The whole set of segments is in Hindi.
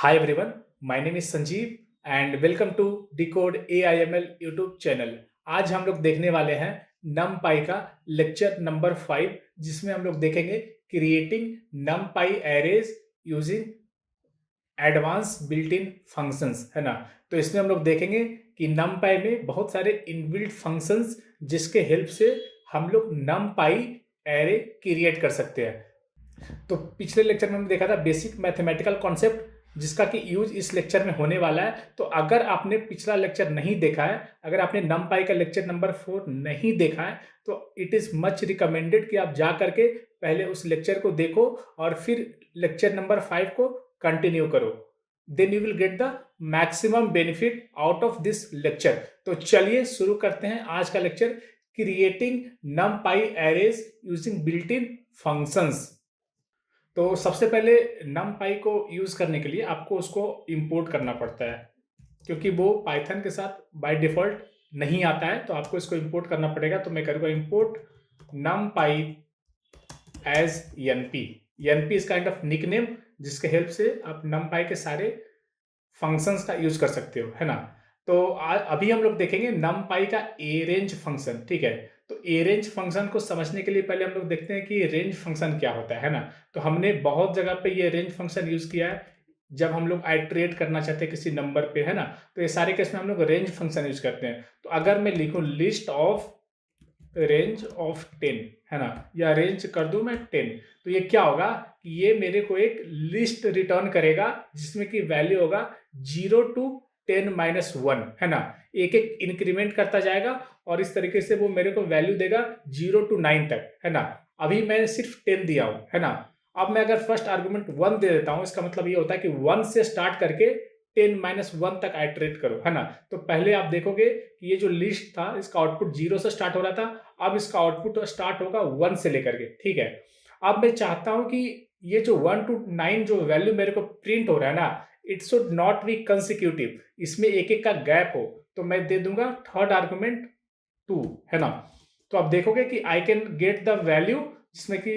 Hi everyone, my name is Sanjeev and welcome to Decode AIML YouTube channel. आज हम लोग देखने वाले हैं NumPy का लेक्चर नंबर 5 जिसमें हम लोग देखेंगे creating NumPy arrays using advance built in functions, है ना। तो इसमें हम लोग देखेंगे कि NumPy में बहुत सारे इनबिल्ट फंक्शंस जिसके हेल्प से हम लोग NumPy एरे क्रिएट कर सकते हैं। तो पिछले लेक्चर में हमने देखा था बेसिक मैथमेटिकल कॉन्सेप्ट जिसका कि यूज इस लेक्चर में होने वाला है। तो अगर आपने पिछला लेक्चर नहीं देखा है, अगर आपने NumPy का लेक्चर नंबर 4 नहीं देखा है, तो इट इज़ मच रिकमेंडेड कि आप जा करके पहले उस लेक्चर को देखो और फिर लेक्चर नंबर 5 को कंटिन्यू करो। Then you will get the maximum benefit out of this lecture. तो चलिए शुरू करते हैं आज का lecture, creating NumPy arrays using built in functions. तो सबसे पहले NumPy को यूज़ करने के लिए आपको उसको इंपोर्ट करना पड़ता है, क्योंकि वो पाइथन के साथ बाय डिफ़ॉल्ट नहीं आता है। तो आपको इसको इंपोर्ट करना पड़ेगा। तो मैं करूँगा import NumPy as NP। NP is kind of nickname जिसके हेल्प से आप NumPy के सारे फंक्शंस का यूज कर सकते हो, है ना। तो अभी हम लोग देखेंगे NumPy का अरेंज फंक्शन, ठीक है। तो अरेंज फंक्शन को समझने के लिए पहले हम लोग देखते हैं कि रेंज फंक्शन क्या होता है ना। तो हमने बहुत जगह पे ये रेंज फंक्शन यूज किया है जब हम लोग आइट्रेट करना चाहते हैं किसी नंबर पे, है ना। तो ये सारे केस में हम लोग रेंज फंक्शन यूज करते हैं। तो अगर मैं लिखूं लिस्ट ऑफ रेंज ऑफ 10, है ना, या रेंज कर दूं मैं 10, तो ये क्या होगा कि ये मेरे को एक लिस्ट रिटर्न करेगा जिसमें कि वैल्यू होगा 0 to 10-1, है ना। एक एक इंक्रीमेंट करता जाएगा और इस तरीके से वो मेरे को वैल्यू देगा 0 to 9 तक, है ना। अभी मैं सिर्फ 10 दिया हूं, है ना। अब मैं अगर फर्स्ट आर्गुमेंट 1 दे देता हूं, इसका मतलब ये होता है कि 1 से स्टार्ट करके 10-1 तक आइट्रेट करो, है ना। तो पहले आप देखोगे कि ये जो लिस्ट था इसका आउटपुट 0 से स्टार्ट हो रहा था, अब इसका आउटपुट स्टार्ट होगा 1 से लेकर के, ठीक है। अब मैं चाहता हूं कि ये जो 1 to 9 जो वैल्यू मेरे को प्रिंट हो रहा है ना, it should not be consecutive, इसमें एक एक का गैप हो। तो मैं दे दूंगा थर्ड आर्गुमेंट 2, है ना। तो आप देखोगे कि I can get the value जिसमें कि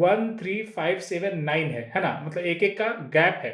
1 3 5 7 9 है ना। मतलब एक एक का गैप है,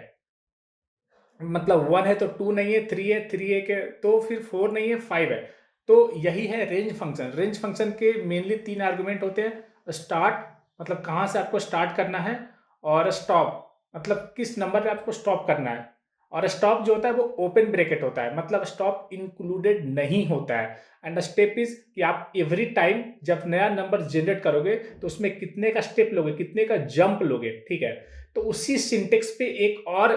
मतलब 1 है तो 2 नहीं है, 3 है, 3 एक है तो फिर 4 नहीं है, 5 है। तो यही है रेंज फंक्शन। रेंज फंक्शन के मेनली 3 आर्गुमेंट होते हैं। स्टार्ट मतलब कहाँ से आपको स्टार्ट करना है, और स्टॉप मतलब किस नंबर पे आपको स्टॉप करना है। और स्टॉप जो होता है वो ओपन ब्रैकेट होता है, मतलब स्टॉप इंक्लूडेड नहीं होता है। एंड स्टेप इज कि आप एवरी टाइम जब नया नंबर जनरेट करोगे तो उसमें कितने का स्टेप लोगे, कितने का जंप लोगे, ठीक है। तो उसी सिंटेक्स पे एक और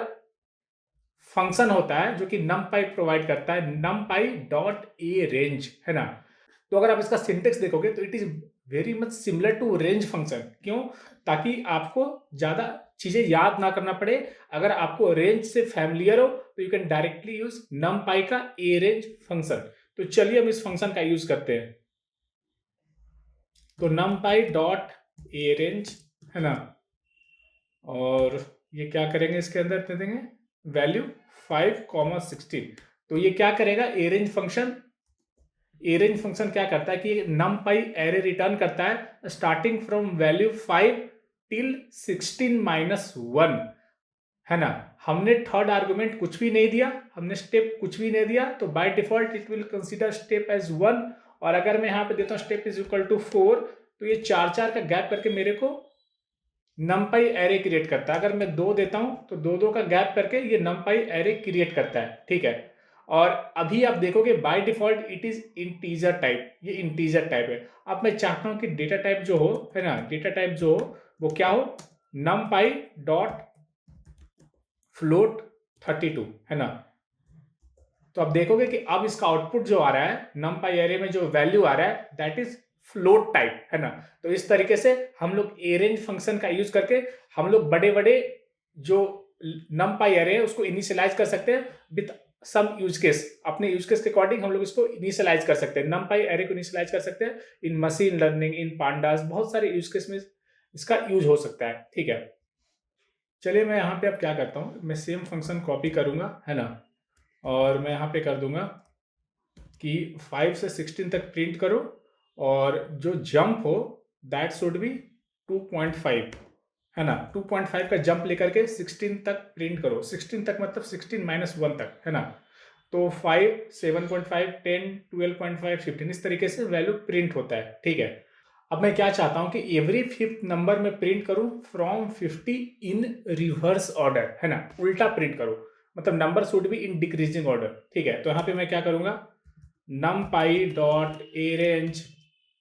फंक्शन होता है जो कि NumPy प्रोवाइड करता है, NumPy डॉट ए रेंज, है ना। तो अगर आप इसका सिंटेक्स देखोगे तो it is very much similar to range function. क्यों? ताकि आपको ज्यादा चीजें याद ना करना पड़े। अगर आपको रेंज से फैमिलियर हो तो you can directly use NumPy का ए रेंज फंक्शन। तो चलिए हम इस फंक्शन का यूज करते हैं। तो NumPy डॉट ए रेंज, है ना, और ये क्या करेंगे, इसके अंदर दे देंगे वैल्यू 5, 16। तो ये क्या करेगा, एरेंज फंक्शन। एरेंज फंक्शन क्या करता है कि NumPy एरे रिटर्न करता है स्टार्टिंग फ्रॉम वैल्यू 5 टिल 16-1, है ना। हमने थर्ड आर्गुमेंट कुछ भी नहीं दिया, हमने स्टेप कुछ भी नहीं दिया, तो by default it will consider step as 1। और अगर मैं यहाँ पे देता हूँ स्टेप इज इक्वल टू 4, तो ये 4 का गैप करके मेरे को NumPy एरे क्रिएट करता है। अगर मैं 2 देता हूं तो 2 का गैप करके ये NumPy एरे क्रिएट करता है, ठीक है। और अभी आप देखोगे bye default it is integer type, ये इंटीजर टाइप है। अब मैं चाहता हूं कि डेटा टाइप जो हो, है ना, डेटा टाइप जो हो वो क्या हो, NumPy डॉट फ्लोट 32, है ना। तो आप देखोगे कि अब इसका आउटपुट जो आ रहा है NumPy एरे में, जो वैल्यू आ रहा है दैट इज फ्लोट टाइप, है ना। तो इस तरीके से हम लोग अरेंज फंक्शन का यूज करके हम लोग बड़े बड़े जो NumPy एरे है उसको इनिशियलाइज कर सकते हैं विद सम यूज केस। अपने यूज केस के अकॉर्डिंग हम लोग इसको इनिशियलाइज कर सकते हैं, NumPy एरे को इनिशियलाइज कर सकते हैं इन मशीन लर्निंग, इन पांडास, बहुत सारे यूज केस में इसका यूज हो सकता है, ठीक है। चलिए मैं यहाँ पे अब क्या करता हूँ, मैं सेम फंक्शन कॉपी करूंगा, है ना, और मैं यहाँ पे कर दूंगा कि 5 से 16 तक प्रिंट करो और जो जंप हो दैट शुड बी 2.5, है ना। 2.5 का जंप लेकर के 16 तक प्रिंट करो, 16 तक मतलब 16 माइनस 1 तक, है ना। तो 5, 7.5, 10, 12.5, 15 इस तरीके से वैल्यू प्रिंट होता है, ठीक है। अब मैं क्या चाहता हूं कि एवरी फिफ्थ नंबर में प्रिंट करूं फ्रॉम 50 इन रिवर्स ऑर्डर, है ना, उल्टा प्रिंट करूं, मतलब number should be in decreasing order, ठीक है। तो यहाँ पे मैं क्या करूंगा, numpy डॉट अरेंज,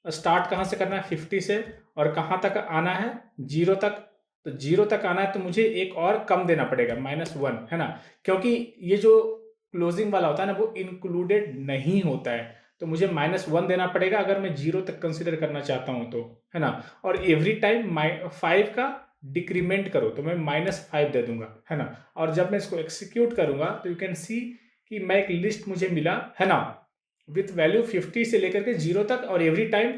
स्टार्ट कहाँ से करना है, 50 से, और कहाँ तक आना है, 0 तक। तो 0 तक आना है तो मुझे एक और कम देना पड़ेगा, -1, है ना, क्योंकि ये जो क्लोजिंग वाला होता है ना वो इंक्लूडेड नहीं होता है, तो मुझे -1 देना पड़ेगा अगर मैं 0 तक कंसिडर करना चाहता हूं तो, है ना। और एवरी टाइम 5 का डिक्रीमेंट करो तो मैं -5 दे दूंगा, है ना। और जब मैं इसको एक्सिक्यूट करूंगा तो यू कैन सी कि मैं एक लिस्ट मुझे मिला, है ना, विथ वैल्यू 50 से लेकर के 0 तक, और एवरी टाइम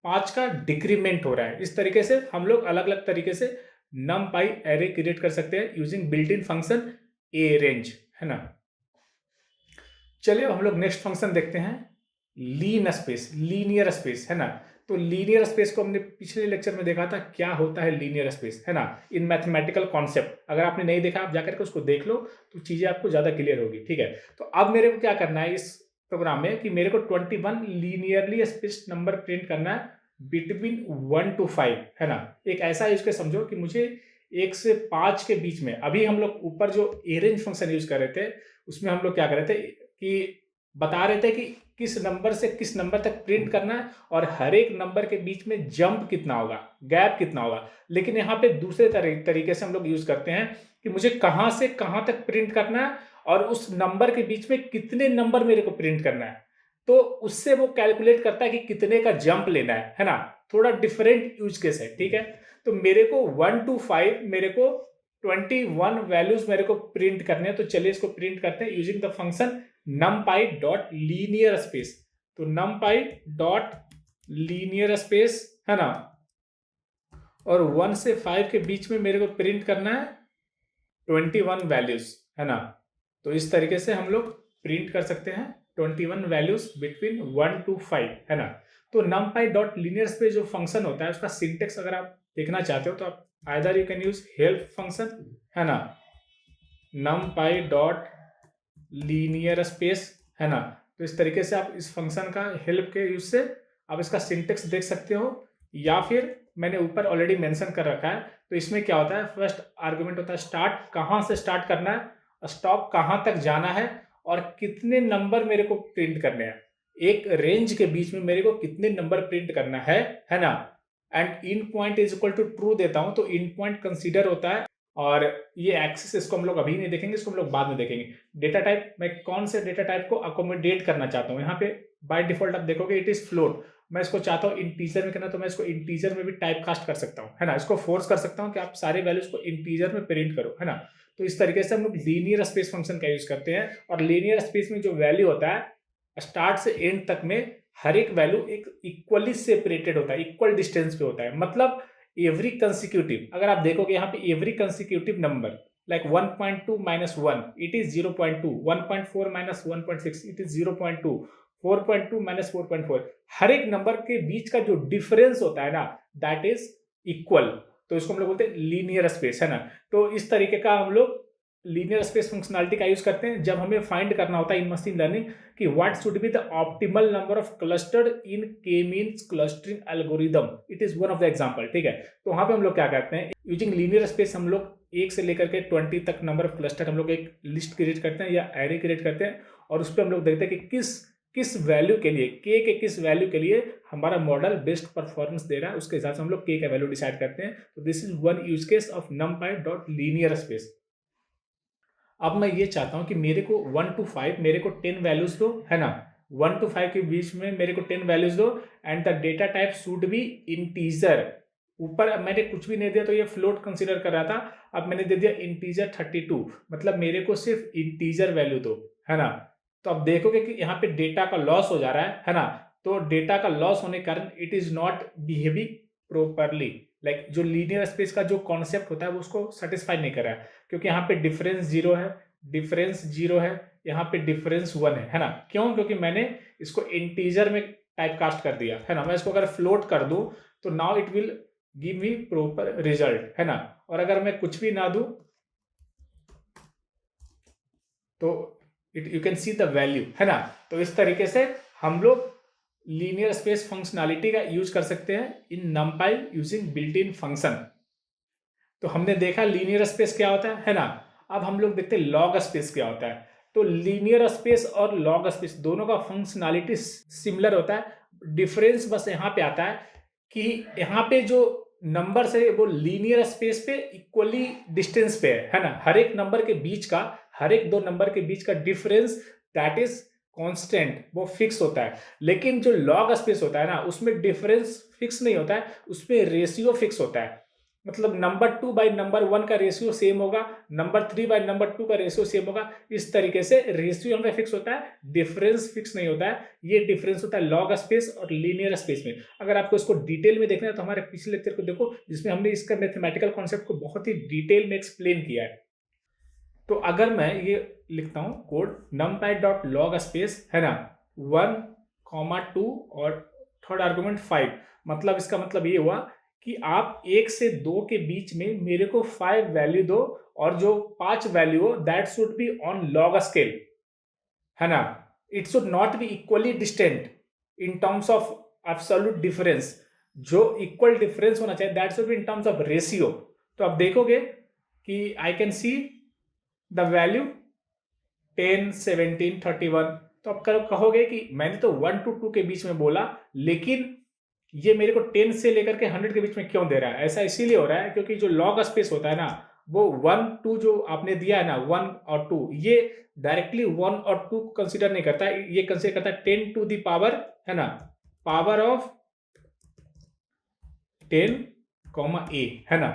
5 का डिक्रीमेंट हो रहा है। इस तरीके से हम लोग अलग अलग तरीके से numpy एरे क्रिएट कर सकते हैं यूजिंग बिल्ट इन फंक्शन अरेंज, है ना। चलिए अब हम लोग नेक्स्ट फंक्शन देखते हैं, लीन स्पेस, लीनियर स्पेस, है ना। तो लीनियर स्पेस को हमने पिछले लेक्चर में देखा था, क्या होता है लीनियर स्पेस, है ना, इन मैथमेटिकल कॉन्सेप्ट। अगर आपने नहीं देखा आप जाकर के उसको देख लो तो चीजें आपको ज्यादा क्लियर होगी, ठीक है। तो अब मेरे को क्या करना है इस प्रोग्राम में कि मेरे को 21 लीनियरली स्पेस्ड नंबर प्रिंट करना है बिटवीन 1 to 5, है ना। एक ऐसा यूज के समझो कि मुझे 1 से 5 के बीच में, अभी हम लोग ऊपर जो अरेंज फंक्शन यूज कर रहे थे उसमें हम लोग क्या कर रहे थे कि बता रहे थे कि किस नंबर से किस नंबर तक प्रिंट करना है और हर एक नंबर के बीच में जंप कितना होगा, गैप कितना होगा। लेकिन यहाँ पे दूसरे तरीके से हम लोग यूज करते हैं कि मुझे कहाँ से कहाँ तक प्रिंट करना है और उस नंबर के बीच में कितने नंबर मेरे को प्रिंट करना है। तो उससे वो कैलकुलेट करता है कि कितने का जंप लेना है ना। थोड़ा डिफरेंट यूज केस है, ठीक है। तो मेरे को 1 to 5 मेरे को 21 वैल्यूज मेरे को प्रिंट करने हैं। तो चलिए इसको प्रिंट करते हैं using the function numpy dot linear space. तो numpy डॉट लीनियर स्पेस, है ना, और 1 से 5 के बीच में मेरे को प्रिंट करना है 21 वैल्यूज, है ना। तो इस तरीके से हम लोग प्रिंट कर सकते हैं 21 वैल्यूज बिटवीन 1 to 5, है ना। तो numpy डॉट लीनियर स्पेस जो फंक्शन होता है उसका सिंटेक्स अगर आप देखना चाहते हो तो आप either you can use help function, है ना, numpy डॉट लीनियर स्पेस, है ना। तो इस तरीके से आप इस फंक्शन का हेल्प के यूज से आप इसका सिंटेक्स देख सकते हो, या फिर मैंने ऊपर ऑलरेडी मेंशन कर रखा है। तो इसमें क्या होता है, फर्स्ट आर्गुमेंट होता है स्टार्ट, कहाँ से स्टार्ट करना है, स्टॉप कहाँ तक जाना है, और कितने नंबर मेरे को प्रिंट करने हैं, एक रेंज के बीच में मेरे को कितने नंबर प्रिंट करना है ना। End in point is equal to true देता हूं तो इन पॉइंट कंसीडर होता है, और ये एक्सेस इसको हम लोग अभी नहीं देखेंगे, इसको हम लोग बाद में देखेंगे। डेटा टाइप, मैं कौन से डेटा टाइप को अकोमोडेट करना चाहता हूँ, यहाँ पे बाय डिफॉल्ट आप देखोगे इट इज फ्लोट। मैं इसको चाहता हूँ इंटीजर में करना, तो मैं इसको इंटीजर में भी टाइप कास्ट कर सकता हूँ, है ना। इसको फोर्स कर सकता हूँ कि आप सारे वैल्यूज को इंटीजर में प्रिंट करो, है ना। तो इस तरीके से हम लोग लीनियर स्पेस फंक्शन का यूज करते हैं, और लीनियर स्पेस में जो वैल्यू होता है स्टार्ट से एंड तक में हर एक वैल्यू एक इक्वली सेपरेटेड होता है, इक्वल डिस्टेंस पे होता है। मतलब एवरी कंसिक्यूटिव, अगर आप देखोगे यहाँ पे every consecutive number like 1.2 minus 1 it is 0.2, 1.4 minus 1.6 it is 0.2, 4.2 minus 4.4, हर एक नंबर के बीच का जो डिफरेंस होता है ना दैट इज इक्वल। तो इसको हम लोग बोलते हैं लीनियर स्पेस, है ना। तो इस तरीके का हम लोग लीनियर स्पेस फंक्शनलिटी का यूज करते हैं जब हमें फाइंड करना होता है इन मशीन लर्निंग कि what should be the optimal number of clustered इन के means clustering algorithm. It is one of the example, ठीक है। तो वहां पे हम लोग क्या करते हैं, यूजिंग लीनियर स्पेस हम लोग 1 से लेकर के 20 तक नंबर ऑफ क्लस्टर हम लोग एक लिस्ट क्रिएट करते हैं या एरे क्रिएट करते हैं, और उस पर हम लोग देखते हैं कि किस वैल्यू के लिए, के किस वैल्यू के लिए हमारा मॉडल बेस्ट परफॉर्मेंस दे रहा है, उसके हिसाब से हम लोग के का वैल्यू डिसाइड करते हैं। तो this is one use case of numpy dot linear space. अब मैं ये चाहता हूं कि मेरे को 1 to 5 मेरे को 10 वैल्यूज दो, है ना। 1 to 5 के बीच में मेरे को 10 वैल्यूज दो, and the data type should be integer. ऊपर अब मैंने कुछ भी नहीं दिया तो ये फ्लोट कंसीडर कर रहा था, अब मैंने दे दिया इंटीजर 32, मतलब मेरे को सिर्फ इंटीजर वैल्यू दो, है ना। तो अब देखोगे कि यहाँ पे डेटा का लॉस हो जा रहा है ना। तो डेटा का लॉस होने के कारण it is not behaving properly, like जो लीनियर स्पेस का जो कॉन्सेप्ट होता है वो उसको सेटिस्फाई नहीं कर रहा है, क्योंकि यहाँ पे डिफरेंस 0 है, डिफरेंस 0 है, यहाँ पे डिफरेंस 1 है ना। क्यों? क्योंकि मैंने इसको इंटीजर में टाइप कास्ट कर दिया, है ना। मैं इसको अगर फ्लोट कर दूं तो now it will give me proper result, है ना। और अगर मैं कुछ भी ना दूं तो you can see the value, है ना। तो इस तरीके से हम लोग लीनियर स्पेस फंक्शनैलिटी का यूज कर सकते हैं इन numpy यूजिंग बिल्ट इन फंक्शन। तो हमने देखा लीनियर स्पेस क्या होता है ना। अब हम लोग देखते हैं लॉग स्पेस क्या होता है। तो लीनियर स्पेस और लॉग स्पेस दोनों का फंक्शनैलिटी सिमिलर होता है। डिफरेंस बस यहाँ पे आता है कि यहाँ पे जो नंबर है वो लीनियर स्पेस पे इक्वली डिस्टेंस पे है ना। हर एक नंबर के बीच का, हर एक दो नंबर के बीच का डिफरेंस दैट इज कांस्टेंट, वो फिक्स होता है। लेकिन जो लॉग स्पेस होता है ना उसमें डिफरेंस फिक्स नहीं होता है, उसमें रेशियो फिक्स होता है। मतलब नंबर 2 बाई नंबर 1 का रेशियो सेम होगा, नंबर 3 बाई नंबर 2 का रेशियो सेम होगा। इस तरीके से रेशियो हमें फिक्स होता है, डिफरेंस फिक्स नहीं होता है। ये डिफरेंस होता है लॉग स्पेस और लीनियर स्पेस में। अगर आपको इसको डिटेल में देखना है तो हमारे पिछले लेक्चर को देखो, जिसमें हमने इसका मैथमेटिकल कॉन्सेप्ट को बहुत ही डिटेल में एक्सप्लेन किया है। तो अगर मैं ये लिखता हूं कोड numpy.log स्पेस, है ना, 1, 2 और थर्ड आर्गुमेंट 5, मतलब इसका मतलब ये हुआ कि आप 1 से 2 के बीच में मेरे को 5 वैल्यू दो, और जो 5 वैल्यू हो that should be on log scale, है ना। It should not be equally distant in terms of absolute difference. जो इक्वल डिफरेंस होना चाहिए that should be in terms of ratio. तो आप देखोगे कि I can see the value 10, 17, 31। तो आप कहोगे कि मैंने तो 1 to 2 के बीच में बोला, लेकिन ये मेरे को 10 से लेकर के 100 के बीच में क्यों दे रहा है। ऐसा इसीलिए हो रहा है क्योंकि जो लॉग स्पेस होता है ना, वो 1, 2 जो आपने दिया है ना, 1 और 2, ये डायरेक्टली 1 और 2 को कंसिडर नहीं करता, ये कंसिडर करता है 10 to the पावर, है ना, पावर ऑफ 10, a, है ना।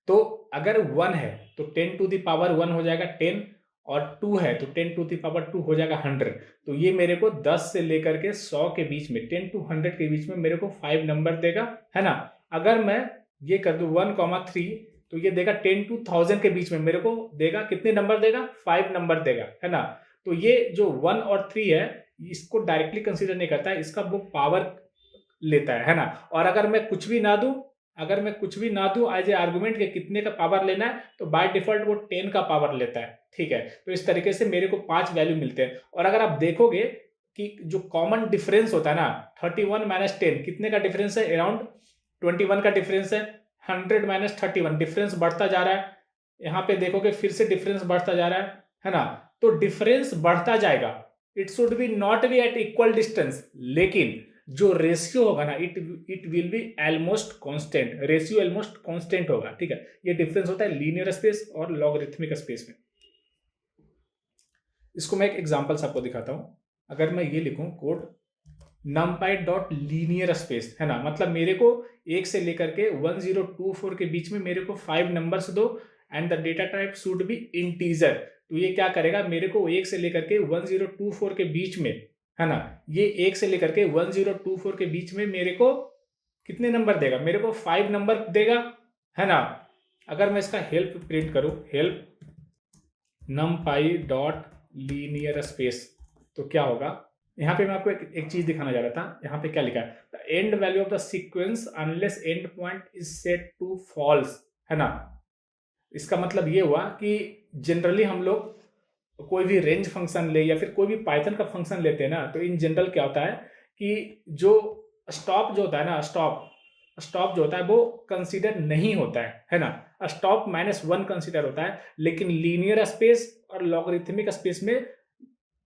तो अगर 1 है तो 10 to the पावर 1 हो जाएगा 10, और 2 है तो 10 to the पावर 2 हो जाएगा 100। तो ये मेरे को 10 से लेकर के 100 के बीच में, 10 to 100 के बीच में मेरे को 5 नंबर देगा, है ना। अगर मैं ये कर दूं 1, 3, तो ये देगा 10 to 1000 के बीच में मेरे को देगा, कितने नंबर देगा, 5 नंबर देगा, है ना। तो ये जो 1 और 3 है इसको डायरेक्टली कंसिडर नहीं करता है, इसका वो पावर लेता है ना। और अगर मैं कुछ भी ना दूं, अगर मैं कुछ भी ना दूं एज ए आर्गुमेंट के कितने का पावर लेना है, तो बाय डिफॉल्ट वो 10 का पावर लेता है, ठीक है। तो इस तरीके से मेरे को 5 वैल्यू मिलते हैं। और अगर आप देखोगे कि जो कॉमन डिफरेंस होता है ना, 31 माइनस 10 कितने का डिफरेंस है, अराउंड 21 का डिफरेंस है। 100 माइनस 31 डिफरेंस बढ़ता जा रहा है। यहाँ पे देखोगे फिर से डिफरेंस बढ़ता जा रहा है ना। तो डिफरेंस बढ़ता जाएगा, it should be not be at equal distance, लेकिन जो रेशियो होगा ना it will be almost constant, ratio almost constant होगा, ठीक है। ये डिफरेंस होता है लीनियर स्पेस और लॉगरिथमिक स्पेस में। इसको मैं एक एग्जांपल से आपको दिखाता हूं। अगर मैं ये लिखूं कोड numpy.linear स्पेस, है ना, मतलब मेरे को 1 से लेकर के 1024 के बीच में मेरे को 5 नंबर्स दो, and the data type should be integer. तो ये क्या करेगा, मेरे को 1 से लेकर के 1024 के बीच में, है ना, ये 1 से लेकर के 1024 के बीच में मेरे को कितने नंबर देगा, मेरे को 5 नंबर देगा, है ना। अगर मैं इसका हेल्प प्रिंट करूं, हेल्प numpy.linear स्पेस, तो क्या होगा, यहाँ पे मैं आपको एक चीज दिखाना जा रहा था। यहाँ पे क्या लिखा है, the end value of the sequence unless end point is set to false, है ना। इसका मतलब ये हुआ कि जनरली हम लोग कोई भी रेंज फंक्शन ले या फिर कोई भी पाइथन का फंक्शन लेते हैं ना, तो इन जनरल क्या होता है कि जो स्टॉप जो होता है ना, स्टॉप जो होता है वो कंसीडर नहीं होता है ना। स्टॉप -1 कंसीडर होता है, लेकिन लीनियर स्पेस और लॉगरिथमिक स्पेस में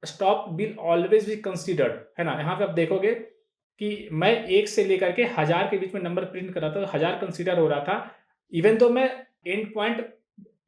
stop will always be considered, है ना। यहाँ पे आप देखोगे कि मैं 1 से लेकर के 1000 के बीच में नंबर प्रिंट कर रहा था, 1000 कंसीडर हो रहा था, इवन तो मैं एंड पॉइंट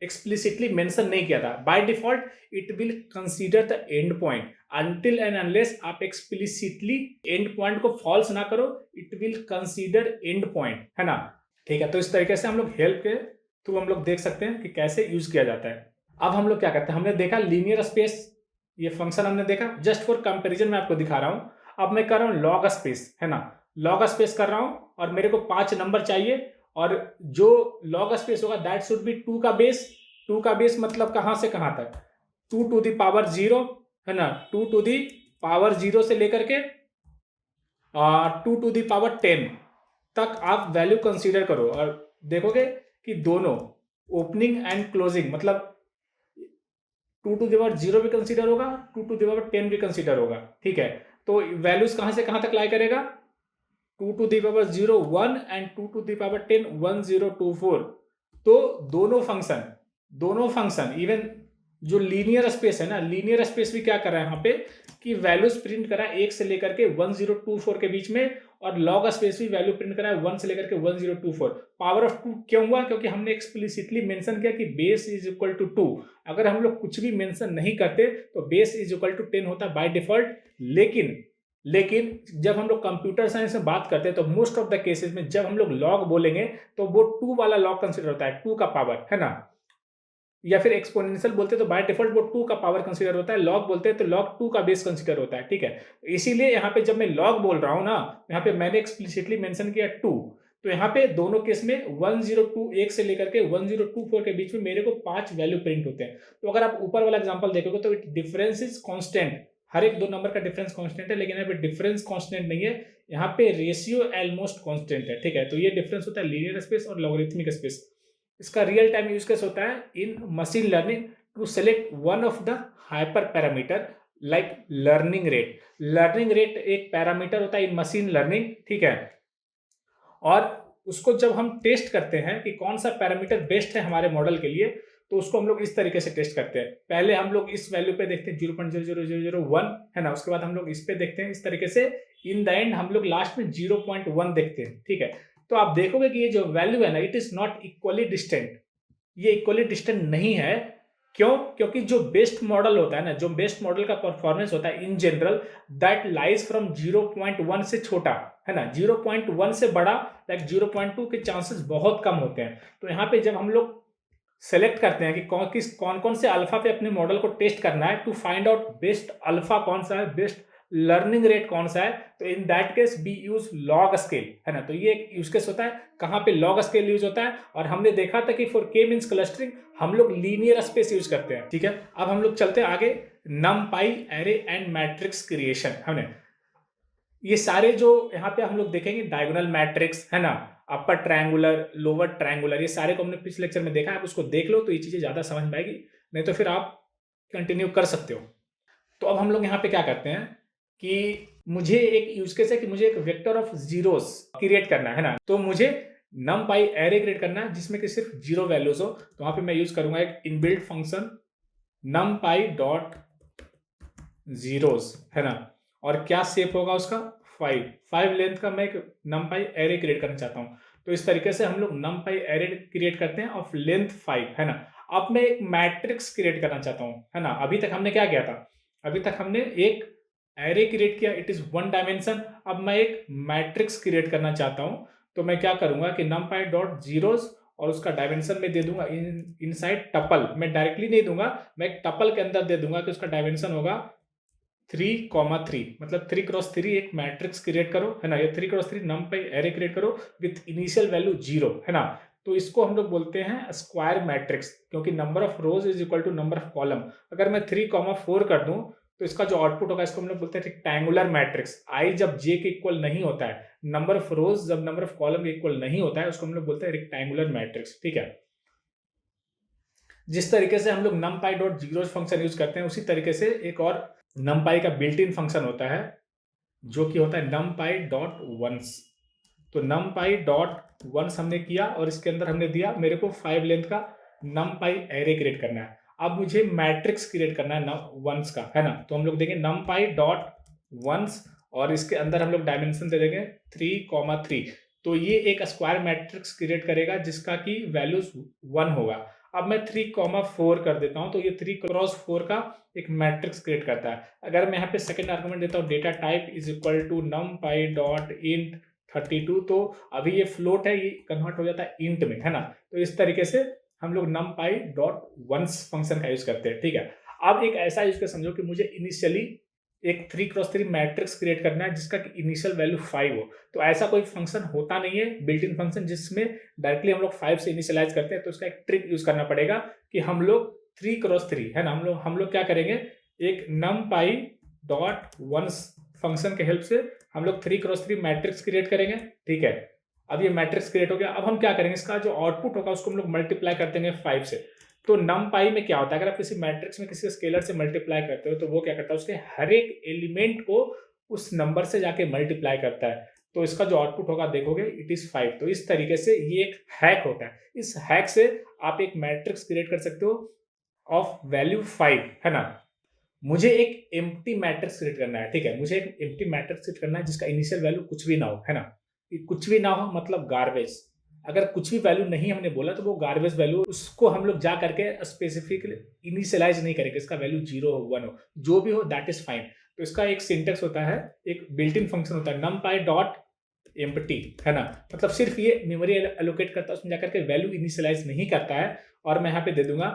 एक्सप्लिसिटली मेंशन नहीं किया था। Bye default it will consider the end point until and unless आप एक्सप्लिसिटली एंड पॉइंट को फॉल्स ना करो, it will consider and point, है ना, ठीक है। तो इस तरीके से हम लोग हेल्प के थ्रू हम लोग देख सकते हैं कि कैसे यूज किया जाता है। अब हम लोग क्या करते हैं, हमने देखा लीनियर स्पेस, ये फंक्शन हमने देखा, जस्ट फॉर कंपेरिजन मैं आपको दिखा रहा हूं। अब मैं कर रहा हूं लॉग स्पेस, है ना, लॉग स्पेस कर रहा हूं, और मेरे को 5 नंबर चाहिए, और जो लॉग स्पेस होगा दैट शुड बी 2 का बेस। 2 का बेस मतलब कहां से कहां तक, 2 to the पावर 0, है ना, 2 to the पावर 0 से लेकर के 2 to the पावर 10 तक आप वैल्यू कंसीडर करो और देखोगे कि दोनों ओपनिंग एंड क्लोजिंग मतलब 2 टू द पावर 0 भी कंसीडर होगा, 2 टू द पावर 10 भी कंसीडर होगा। ठीक है, तो वैल्यूज कहां से कहां तक लाई करेगा? 2 to the power 0 1 and 2 to the power 10 1024। तो दोनों फंक्शन इवन जो लीनियर स्पेस है ना, लीनियर स्पेस भी क्या कर रहा है यहाँ पे कि वैल्यूज प्रिंट करा है 1 से लेकर के 1024 के बीच में, और लॉग स्पेस भी वैल्यू प्रिंट करा है 1 से लेकर के 1024। पावर ऑफ 2 क्यों हुआ? क्योंकि हमने एक्सप्लिसिटली मेंशन किया कि बेस इज इक्वल टू 2। अगर हम लोग कुछ भी मेंशन नहीं करते तो बेस इज इक्वल टू 10 होता बाय डिफॉल्ट। लेकिन जब हम लोग कंप्यूटर साइंस में बात करते हैं तो मोस्ट ऑफ द केसेस में जब हम लोग लॉग बोलेंगे तो वो 2 वाला लॉग कंसिडर होता है, 2 का पावर, है ना। या फिर एक्सपोनेंशियल बोलते हैं तो बाय डिफॉल्ट वो 2 का पावर कंसीडर होता है, लॉग बोलते हैं तो लॉग 2 का बेस कंसीडर होता है। ठीक है, इसीलिए यहाँ पे जब मैं लॉग बोल रहा हूँ ना, यहाँ पे मैंने एक्सप्लिसिटली मेंशन किया 2। तो यहाँ पे दोनों केस में 1 से लेकर के 1024 के बीच में मेरे को 5 वैल्यू प्रिंट होते हैं। तो अगर आप ऊपर वाला एग्जांपल देखोगे तो डिफरेंस इज कांस्टेंट, हर एक 2 नंबर का डिफरेंस कांस्टेंट है, लेकिन यहाँ पे डिफरेंस कांस्टेंट नहीं है, यहाँ पे रेशियो ऑलमोस्ट कांस्टेंट है। ठीक है, तो ये डिफरेंस होता है लीनियर स्पेस और लॉगरिथमिक स्पेस। इसका रियल टाइम यूज केस होता है in machine learning to select one of the hyper parameter like learning rate. Learning rate एक पैरामीटर होता है इन मशीन लर्निंग। ठीक है, और उसको जब हम टेस्ट करते हैं कि कौन सा पैरामीटर बेस्ट है हमारे मॉडल के लिए, तो उसको हम लोग इस तरीके से टेस्ट करते हैं। पहले हम लोग इस वैल्यू पे देखते हैं 0.00001, है ना। उसके बाद हम लोग इस पे देखते हैं इस तरीके से। इन द एंड हम लोग लास्ट में 0.1 देखते हैं। ठीक है, तो आप देखोगे कि ये जो वैल्यू है ना, it is not equally distant. ये इक्वली डिस्टेंट नहीं है। क्यों? क्योंकि जो बेस्ट मॉडल होता है ना, जो बेस्ट मॉडल का परफॉर्मेंस होता है in general, that lies from 0.1 से छोटा, है ना। 0.1 से बड़ा लाइक 0.2 के चांसेस बहुत कम होते हैं। तो यहाँ पे जब हम लोग सेलेक्ट करते हैं कि कौन कौन से अल्फा पे अपने मॉडल को टेस्ट करना है, to find out best alpha कौन सा है, बेस्ट लर्निंग रेट कौन सा है, तो in that case B use log scale, है ना। तो ये एक यूज केस होता है कहाँ पे लॉग स्केल यूज होता है। और हमने देखा था कि फॉर के मींस क्लस्टरिंग हम लोग लीनियर स्पेस यूज करते हैं। ठीक है, अब हम लोग चलते हैं आगे। नमपाई एरे एंड मैट्रिक्स क्रिएशन, हमने ये सारे जो यहाँ पे हम लोग देखेंगे डायगोनल मैट्रिक्स, है ना, अपर ट्रायंगुलर, लोअर ट्रायंगुलर, ये सारे को हमने पिछले लेक्चर में देखा है। आप उसको देख लो तो ये चीजें ज्यादा समझ में आएगी, नहीं तो फिर आप कंटिन्यू कर सकते हो। तो अब हम लोग यहाँ पे क्या करते हैं कि मुझे एक यूज केस है कि मुझे एक वेक्टर ऑफ जीरोस क्रिएट करना है ना। तो मुझे नमपाई एरे क्रिएट करना है जिसमें कि सिर्फ 0 वैल्यूज हो। तो वहां पे मैं यूज करूंगा एक इनबिल्ट फंक्शन नमपाई डॉट जीरोस, है ना। और क्या शेप होगा उसका? 5 लेंथ का मैं एक नमपाई एरे क्रिएट करना चाहता हूँ। तो इस तरीके से हम लोग नमपाई एरे क्रिएट करते हैं ऑफ लेंथ 5, है ना। अब मैं एक मैट्रिक्स क्रिएट करना चाहता हूँ, है ना। अभी तक हमने क्या किया था? अभी तक हमने एक एरे क्रिएट किया, इट इज 1 डायमेंशन। अब मैं एक मैट्रिक्स क्रिएट करना चाहता हूँ, तो मैं क्या करूंगा कि नमपाई डॉट जीरोस और उसका डायमेंशन में दे दूंगा इनसाइड टपल। मैं डायरेक्टली नहीं दूंगा, मैं एक टपल के अंदर दे दूंगा कि उसका डायमेंशन होगा 3,3, मतलब 3x3 एक मैट्रिक्स क्रिएट करो, है ना। ये 3x3 नमपाई एरे क्रिएट करो विथ इनिशियल वैल्यू 0, है ना। तो इसको हम लोग बोलते हैं स्क्वायर मैट्रिक्स, क्योंकि number of rows is equal to number of column. अगर मैं 3,4 कर दूं तो इसका जो आउटपुट होगा इसको हम लोग बोलते हैं रेक्टेंगुलर मैट्रिक्स। आई जब जे के इक्वल नहीं होता है, नंबर ऑफ रोज जब नंबर ऑफ कॉलम के इक्वल नहीं होता है, उसको हम लोग बोलते हैं रेक्टेंगुलर मैट्रिक्स। ठीक है, जिस तरीके से हम लोग नमपाई डॉट जीरोस फंक्शन यूज करते हैं, उसी तरीके से एक और नमपाई का बिल्ट इन फंक्शन होता है जो कि होता है नमपाई डॉट वंस। तो नमपाई डॉट वंस हमने किया और इसके अंदर हमने दिया मेरे को 5 लेंथ का नमपाई एरे क्रिएट करना है। अब मुझे मैट्रिक्स क्रिएट करना है वंस का, है ना। तो हम लोग देंगे नमपाई डॉट वंस और इसके अंदर हम लोग डायमेंशन दे देंगे 3,3। तो ये एक स्क्वायर मैट्रिक्स क्रिएट करेगा जिसका की वैल्यूज 1 होगा। अब मैं 3,4 कर देता हूं, तो ये 3x4 का एक मैट्रिक्स क्रिएट करता है। अगर मैं यहाँ पे सेकंड आर्गुमेंट देता हूँ data type is equal to NumPy dot int 32, तो अभी ये फ्लोट है, ये कन्वर्ट हो जाता है इंट में, है ना। तो इस तरीके से हम लोग नमपाई डॉट वंस फंक्शन का यूज करते हैं। ठीक है, अब एक ऐसा यूज कर समझो कि मुझे इनिशियली एक 3x3 मैट्रिक्स क्रिएट करना है जिसका इनिशियल वैल्यू 5 हो। तो ऐसा कोई फंक्शन होता नहीं है बिल्ट इन फंक्शन जिसमें डायरेक्टली हम लोग 5 से इनिशियलाइज करते हैं। तो इसका एक ट्रिक यूज करना पड़ेगा कि हम लोग 3x3, है ना, हम लोग क्या करेंगे, एक नमपाई डॉट वंस फंक्शन के हेल्प से हम लोग 3x3 मैट्रिक्स क्रिएट करेंगे। ठीक है, अब ये मैट्रिक्स क्रिएट हो गया। अब हम क्या करेंगे, इसका जो आउटपुट होगा उसको हम लोग मल्टीप्लाई कर देंगे 5 से। तो numpy में क्या होता है, अगर आप किसी मैट्रिक्स में किसी स्केलर से मल्टीप्लाई करते हो तो वो क्या करता है, उसके हर एक एलिमेंट को उस नंबर से जाके मल्टीप्लाई करता है। तो इसका जो आउटपुट होगा देखोगे इट इज 5। तो इस तरीके से ये एक हैक होता है। इस हैक से आप एक मैट्रिक्स क्रिएट कर सकते हो ऑफ वैल्यू 5, है ना। मुझे एक एम्प्टी मैट्रिक्स क्रिएट करना है, ठीक है। मुझे एक एम्प्टी मैट्रिक्स क्रिएट करना है जिसका इनिशियल वैल्यू कुछ भी ना हो, है ना। कुछ भी ना हो मतलब गार्बेज। अगर कुछ भी वैल्यू नहीं हमने बोला तो वो गार्बेज वैल्यू, उसको हम लोग जा करके स्पेसिफिकली इनिशियलाइज नहीं करेंगे। इसका वैल्यू 0 हो 1 हो जो भी हो दैट इज फाइन। तो इसका एक सिंटेक्स होता है, एक बिल्ट इन फंक्शन होता है numpy डॉट एम्प्टी, है ना। मतलब सिर्फ ये मेमोरी एलोकेट करता है, उसमें जाकर के वैल्यू इनिशियलाइज नहीं करता है। और मैं यहाँ पे दे दूंगा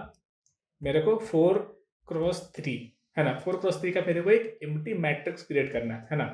मेरे को 4x3, है ना। 4x3 का मेरे को एक एम्प्टी मैट्रिक्स क्रिएट करना है ना।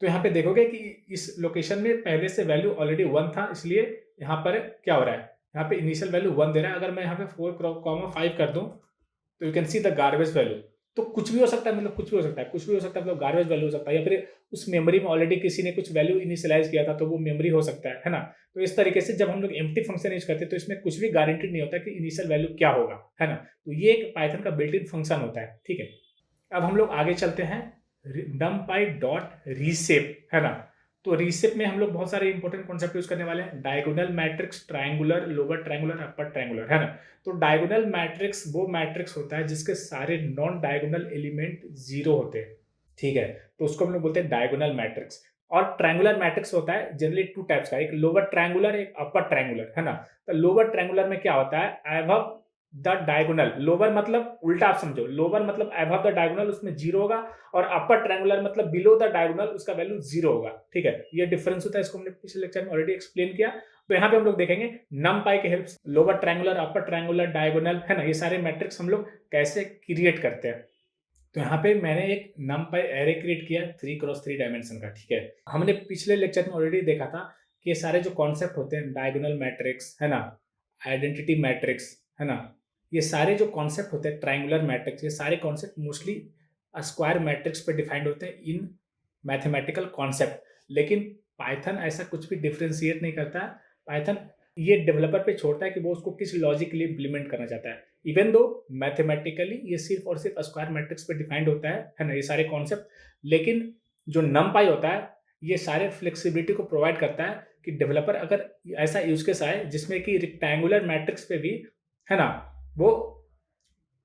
तो यहाँ पे देखोगे कि इस लोकेशन में पहले से वैल्यू ऑलरेडी 1 था, इसलिए यहाँ पर क्या हो रहा है, यहाँ पे इनिशियल वैल्यू 1 दे रहा है। अगर मैं यहाँ पे 4,5 कर दूं तो you can see the garbage value. तो कुछ भी हो सकता है, मतलब कुछ भी हो सकता है, कुछ भी हो सकता है, मतलब गार्बेज वैल्यू हो सकता है, या फिर उस मेमोरी में ऑलरेडी किसी ने कुछ वैल्यू इनिशियलाइज किया था तो वो मेमोरी हो सकता है ना। तो इस तरीके से जब हम लोग एम्प्टी फंक्शन यूज करते हैं तो इसमें कुछ भी गारंटेड नहीं होता कि इनिशियल वैल्यू क्या होगा, है ना। तो ये एक पाइथन का बिल्ट इन फंक्शन होता है, ठीक है। अब हम लोग आगे चलते हैं numpy डॉट रीसेप, है ना। तो रीसेप में हम लोग बहुत सारे इंपॉर्टेंट कॉन्सेप्ट यूज करने वाले हैं। Diagonal matrix, triangular, lower triangular, upper triangular, है ना। तो डायगोनल मैट्रिक्स वो मैट्रिक्स होता है जिसके सारे नॉन डायगोनल एलिमेंट 0 होते हैं, ठीक है। तो उसको हम लोग बोलते हैं डायगोनल मैट्रिक्स। और ट्रायंगुलर मैट्रिक्स होता है जनरली 2 टाइप्स का, एक लोअर ट्रायंगुलर, एक अपर ट्रायंगुलर, है ना। तो लोअर ट्रायंगुलर में क्या होता है, एबव द डायगोनल, लोअर मतलब उल्टा आप समझो, लोअर मतलब एबव द डायगोनल उसमें 0 होगा, और अपर ट्रायंगुलर मतलब बिलो द डायगोनल उसका वैल्यू 0 होगा, ठीक है। ये डिफरेंस होता है, इसको हमने पिछले लेक्चर में ऑलरेडी एक्सप्लेन किया। तो यहाँ पे हम लोग देखेंगे numpy के हेल्प से lower triangular, upper triangular, diagonal, है ना, ये सारे मैट्रिक्स हम लोग कैसे क्रिएट करते हैं। तो यहाँ पे मैंने एक numpy एरे क्रिएट किया 3x3 डायमेंशन का, ठीक है। हमने पिछले लेक्चर में ऑलरेडी देखा था कि ये सारे जो कॉन्सेप्ट होते हैं, डायगोनल मैट्रिक्स, है ना, आइडेंटिटी मैट्रिक्स, है ना, ये सारे जो कॉन्सेप्ट होते हैं, ट्रायंगुलर मैट्रिक्स, ये सारे कॉन्सेप्ट मोस्टली स्क्वायर मैट्रिक्स पे डिफाइंड होते हैं इन मैथमेटिकल कॉन्सेप्ट। लेकिन पाइथन ऐसा कुछ भी डिफ्रेंशिएट नहीं करता है। पाइथन ये डेवलपर पे छोड़ता है कि वो उसको किस लॉजिक के लिए इम्प्लीमेंट करना चाहता है। इवन दो मैथमेटिकली ये सिर्फ और सिर्फ स्क्वायर मैट्रिक्स पे डिफाइंड होता है ना, ये सारे कॉन्सेप्ट। लेकिन जो numpy होता है ये सारे फ्लेक्सिबिलिटी को प्रोवाइड करता है कि डेवलपर अगर ऐसा यूज केस आए जिसमें कि रेक्टेंगुलर मैट्रिक्स पे भी, है ना, वो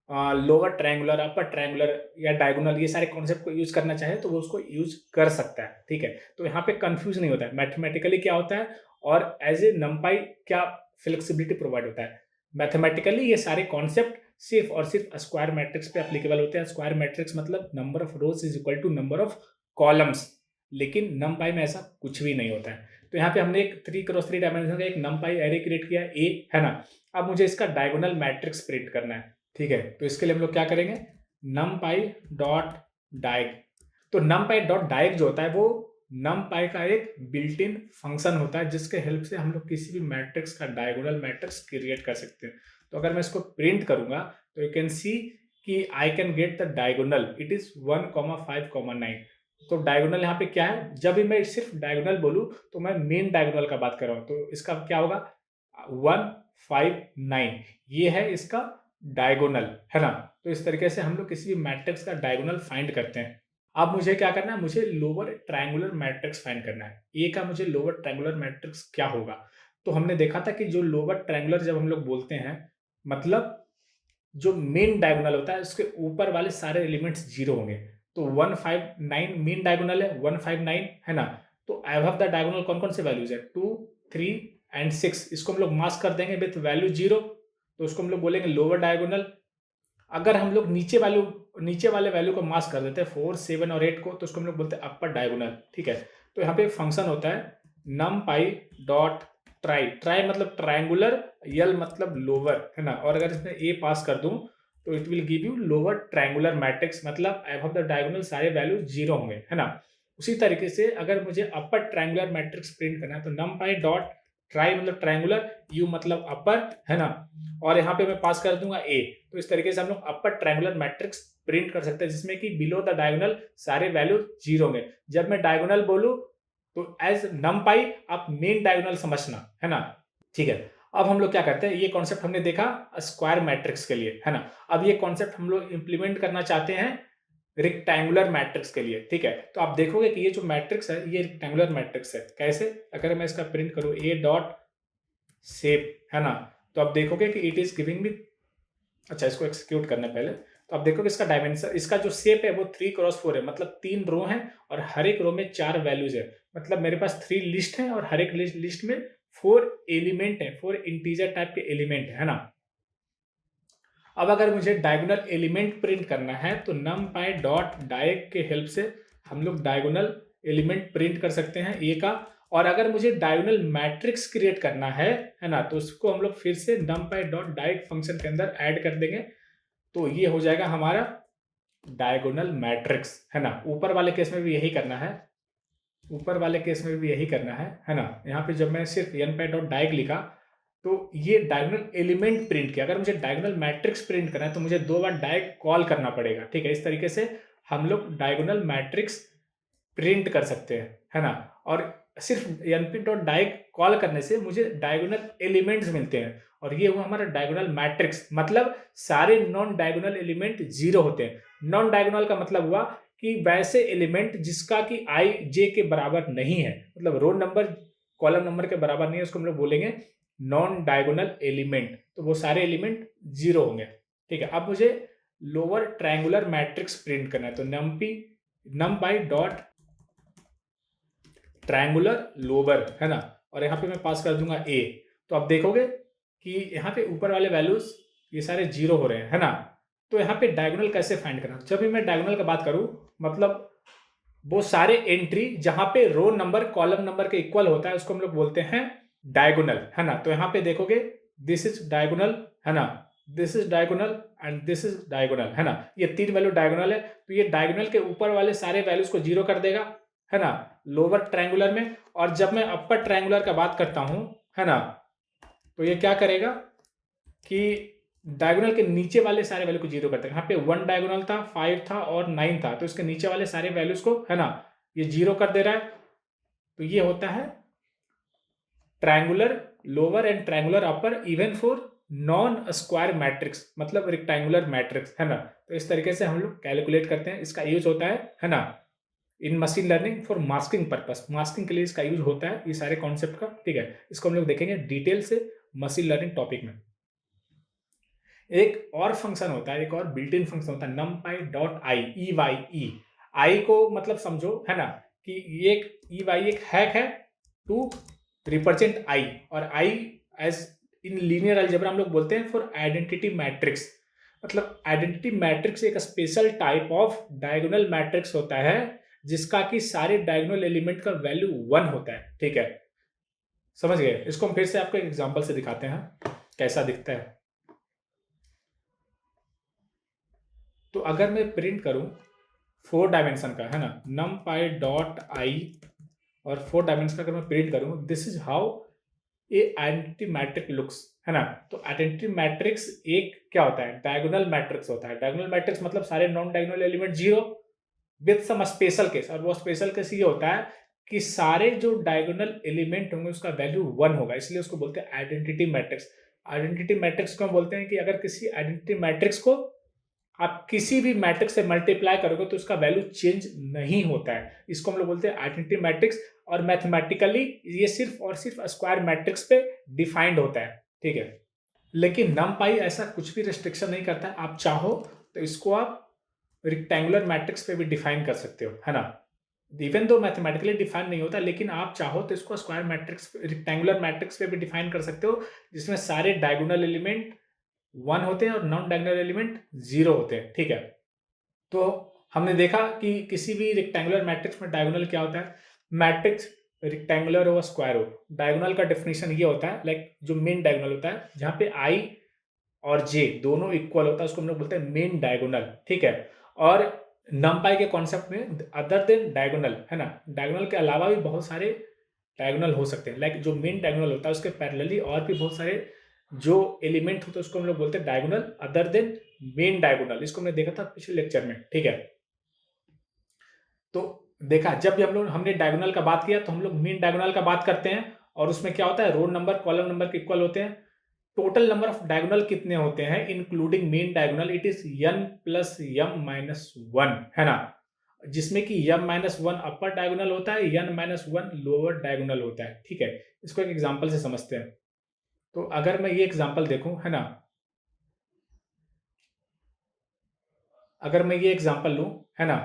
लोअर ट्रायंगुलर, अपर ट्रायंगुलर या डायगोनल ये सारे कॉन्सेप्ट को यूज करना चाहे तो वो उसको यूज कर सकता है, ठीक है। तो यहाँ पे कंफ्यूज नहीं होता है मैथमेटिकली क्या होता है और एज ए numpy क्या फ्लेक्सिबिलिटी प्रोवाइड होता है। मैथमेटिकली ये सारे कॉन्सेप्ट सिर्फ और सिर्फ स्क्वायर मैट्रिक्स पे एप्लीकेबल होते हैं। स्क्वायर मैट्रिक्स मतलब number of rows is equal to number of columns, लेकिन numpy में ऐसा कुछ भी नहीं होता है। तो यहाँ पे हमने एक 3x3 डायमेंशन का एक numpy एरे क्रिएट किया ए, है ना। अब मुझे इसका डायगोनल मैट्रिक्स प्रिंट करना है, ठीक है। तो इसके लिए हम लोग क्या करेंगे, numpy डॉट डायग। तो numpy डॉट डायग जो होता है वो numpy का एक बिल्ट इन फंक्शन होता है जिसके हेल्प से हम लोग किसी भी मैट्रिक्स का डायगोनल मैट्रिक्स क्रिएट कर सकते हैं। तो अगर मैं इसको प्रिंट करूंगा तो यू कैन सी कि I can get the diagonal, it is 1,5,9। तो डायगोनल यहाँ पे क्या है, जब भी मैं सिर्फ डायगोनल बोलूँ तो मैं मेन डायगोनल का बात कर रहा हूँ। तो इसका क्या होगा 159, ये है इसका डायगोनल, है ना। तो इस तरीके से हम लोग किसी भी मैट्रिक्स का डायगोनल फाइंड करते हैं। अब मुझे क्या करना है, मुझे लोअर ट्रायंगुलर मैट्रिक्स फाइंड करना है। ए का मुझे लोअर ट्रायंगुलर मैट्रिक्स क्या होगा। तो हमने देखा था कि जो लोअर ट्रायंगुलर जब हम लोग बोलते हैं मतलब जो मेन डायगोनल होता है उसके ऊपर वाले सारे एलिमेंट्स 0 होंगे। तो 159 मेन डायगोनल है, 159, है ना। तो अबव द डायगोनल कौन कौन से वैल्यूज है, 2, 3 एंड 6। इसको हम लोग मास्क कर देंगे विथ वैल्यू 0, तो उसको हम लोग बोलेंगे लोअर डायगोनल। अगर हम लोग नीचे वाले वैल्यू को मास्क कर देते हैं 4, 7 और 8 को, तो उसको हम लोग बोलते हैं अपर डायगोनल, ठीक है। तो यहाँ पे एक फंक्शन होता है numpy डॉट ट्राई, ट्राई मतलब ट्रायंगुलर, यल मतलब लोअर, है ना। और अगर इसमें ए पास कर दूं तो it will give you lower triangular matrix, मतलब अबव द डायगोनल सारे वैल्यू 0 होंगे, है ना। उसी तरीके से अगर मुझे अपर ट्रायंगुलर मैट्रिक्स प्रिंट करना है तो numpy डॉट ट्राई मतलब ट्रायंगुलर, यू मतलब अपर, है ना। और यहाँ पे मैं पास कर दूंगा ए। तो इस तरीके से हम लोग अपर ट्रायंगुलर मैट्रिक्स प्रिंट कर सकते हैं जिसमें कि बिलो द डायगोनल सारे वैल्यू 0 होंगे। जब मैं डायगोनल बोलूँ तो एज नमपाई आप मेन डायगोनल समझना, है ना। ठीक है, अब हम लोग क्या करते हैं, ये कॉन्सेप्ट हमने देखा स्क्वायर मैट्रिक्स के लिए, है ना। अब ये कॉन्सेप्ट हम लोग इंप्लीमेंट करना चाहते हैं रेक्टेंगुलर मैट्रिक्स के लिए। ठीक है, तो आप देखोगे कि ये जो मैट्रिक्स है ये रेक्टेंगुलर मैट्रिक्स है। कैसे? अगर मैं इसका प्रिंट करूं ए डॉट शेप, है ना, तो आप देखोगे कि इट इज गिविंग मी, अच्छा इसको एक्सिक्यूट करने पहले, तो आप देखोगे इसका डायमेंशन, इसका जो शेप है वो 3x4 है, मतलब 3 रो हैं और हर एक रो में 4 वैल्यूज है। मतलब मेरे पास 3 लिस्ट है और हर एक लिस्ट में 4 एलिमेंट है, 4 इंटीजर टाइप के एलिमेंट है ना। अब अगर मुझे डायगोनल एलिमेंट प्रिंट करना है तो numpy डॉट डायग के हेल्प से हम लोग डायगोनल एलिमेंट प्रिंट कर सकते हैं ए का। और अगर मुझे डायगोनल मैट्रिक्स क्रिएट करना है ना, तो उसको हम लोग फिर से numpy डॉट डायग फंक्शन के अंदर ऐड कर देंगे, तो ये हो जाएगा हमारा डायगोनल मैट्रिक्स, है ना। ऊपर वाले केस में भी यही करना है, ऊपर वाले केस में भी यही करना है ना। यहाँ पे जब मैं सिर्फ numpy डॉट डायग लिखा तो ये डायगोनल एलिमेंट प्रिंट किया। अगर मुझे डायगोनल मैट्रिक्स प्रिंट करना है तो मुझे 2 बार डायग कॉल करना पड़ेगा। ठीक है, इस तरीके से हम लोग डायगोनल मैट्रिक्स प्रिंट कर सकते हैं, है ना। और सिर्फ np.diag कॉल करने से मुझे डायगोनल एलिमेंट्स मिलते हैं और ये हुआ हमारा डायगोनल मैट्रिक्स। मतलब सारे नॉन डायगोनल एलिमेंट 0 होते हैं। नॉन डायगोनल का मतलब हुआ कि वैसे एलिमेंट जिसका कि i j के बराबर नहीं है, मतलब रो नंबर कॉलम नंबर के बराबर नहीं है, उसको हम लोग बोलेंगे नॉन डायगोनल एलिमेंट। तो वो सारे एलिमेंट 0 होंगे। ठीक है, अब मुझे लोअर ट्रायंगुलर मैट्रिक्स प्रिंट करना है, तो numpy डॉट ट्रायंगुलर लोअर, है ना, और यहाँ पे मैं पास कर दूंगा ए। तो आप देखोगे कि यहाँ पे ऊपर वाले वैल्यूज ये सारे 0 हो रहे हैं, है ना। तो यहाँ पे डायगोनल कैसे फाइंड करना, जब भी मैं डायगोनल का बात करूँ, मतलब वो सारे एंट्री जहां पे रो नंबर कॉलम नंबर के इक्वल होता है उसको हम लोग बोलते हैं डायगोनल, है ना। तो यहाँ पे देखोगे दिस इज डायगोनल, है ना, this is diagonal and this is diagonal, है ना। ये 3 वैल्यू डायगोनल है, तो ये डायगोनल के ऊपर वाले सारे वैल्यूज को 0 कर देगा, है ना, लोअर ट्रायंगुलर में। और जब मैं अपर ट्रायंगुलर का बात करता हूं, है ना, तो ये क्या करेगा कि डायगोनल के नीचे वाले सारे वैल्यू को 0 कर देगा। यहाँ पे 1 डायगोनल था, 5 था और 9 था, तो इसके नीचे वाले सारे वैल्यूज को, है ना, ये 0 कर दे रहा है। तो ये होता है triangular lower and triangular upper even for non square matrix, मतलब रेक्टेंगुलर मैट्रिक्स, है ना। तो इस तरीके से हम लोग कैलकुलेट करते हैं। इसका यूज होता है ना, in machine learning for masking purpose, masking के लिए इसका यूज होता है ये सारे कॉन्सेप्ट का। ठीक है, इसको हम लोग देखेंगे डिटेल से मशीन लर्निंग टॉपिक में। एक और फंक्शन होता है, एक और बिल्ट इन फंक्शन होता है numpy dot I, E Y E. I को मतलब समझो, है ना, कि ये एक ई वाई एक हैक है टू रिप्रेजेंट आई, और I as in linear algebra हम लोग बोलते हैं फॉर आइडेंटिटी मैट्रिक्स। मतलब आइडेंटिटी मैट्रिक्स एक special type of diagonal matrix होता है जिसका कि सारे डायगोनल एलिमेंट का वैल्यू 1 होता है। ठीक है, समझ गए। इसको हम फिर से आपको एक एग्जांपल से दिखाते हैं कैसा दिखता है। तो अगर मैं प्रिंट करूं 4 डायमेंशन का, है ना, numpy डॉट आई और 4 डायमेंशन का अगर मैं प्रिंट करूं, this is how a identity matrix looks, है ना। तो आइडेंटिटी मैट्रिक्स एक क्या होता है, डायगोनल मैट्रिक्स होता है। डायगोनल मैट्रिक्स मतलब सारे non diagonal element 0 with some special case, और वो स्पेशल केस ये होता है कि सारे जो डायगोनल एलिमेंट होंगे उसका वैल्यू 1 होगा, इसलिए उसको बोलते हैं आइडेंटिटी मैट्रिक्स। आइडेंटिटी मैट्रिक्स को हम बोलते हैं कि अगर किसी आइडेंटिटी मैट्रिक्स को आप किसी भी मैट्रिक्स से मल्टीप्लाई करोगे तो उसका वैल्यू चेंज नहीं होता है, इसको हम लोग बोलते हैं आइडेंटिटी मैट्रिक्स। और मैथमेटिकली ये सिर्फ और सिर्फ स्क्वायर मैट्रिक्स पे डिफाइंड होता है। ठीक है, लेकिन numpy ऐसा कुछ भी रेस्ट्रिक्शन नहीं करता है। आप चाहो तो इसको आप रेक्टेंगुलर मैट्रिक्स पे भी डिफाइन कर सकते हो, है ना। इवन दो मैथमेटिकली डिफाइन नहीं होता, लेकिन आप चाहो तो इसको स्क्वायर मैट्रिक्स रेक्टेंगुलर मैट्रिक्स पे भी डिफाइन कर सकते हो, जिसमें सारे डायगोनल एलिमेंट 1 होते हैं और नॉन डायगोनल एलिमेंट 0 होते हैं। ठीक है, तो हमने देखा कि किसी भी रेक्टेंगुलर मैट्रिक्स में डायगोनल क्या होता है, मैट्रिक्स रेक्टेंगुलर हो स्क्वायर हो, डायगोनल का डेफिनेशन ये होता है, लाइक जो मेन डायगोनल होता है जहाँ पे आई और जे दोनों इक्वल होता है उसको हम लोग बोलते हैं मेन डायगोनल। ठीक है, और numpy के कॉन्सेप्ट में अदर देन डायगोनल, है ना, डायगोनल के अलावा भी बहुत सारे डायगोनल हो सकते हैं। लाइक जो मेन डायगोनल होता है उसके पैरेलली और भी बहुत सारे जो एलिमेंट होते हैं उसको हम लोग बोलते हैं diagonal other than main diagonal. इसको हमने देखा था पिछले लेक्चर में। ठीक है, तो देखा, जब भी हमने डायगोनल का बात किया तो हम लोग मीन डायगोनल का बात करते हैं, और उसमें क्या होता है, रो नंबर कॉलम नंबर के इक्वल होते हैं। टोटल नंबर ऑफ डायगोनल कितने होते हैं including mean diagonal, it is n plus m minus 1, है ना, जिसमें कि m माइनस 1 अपर डायगोनल होता है, n माइनस 1 लोअर डायगोनल होता है। ठीक है, इसको एक एग्जांपल से समझते हैं। तो अगर मैं ये एग्जांपल देखूं, है ना, अगर मैं ये एग्जांपल लूं, है ना,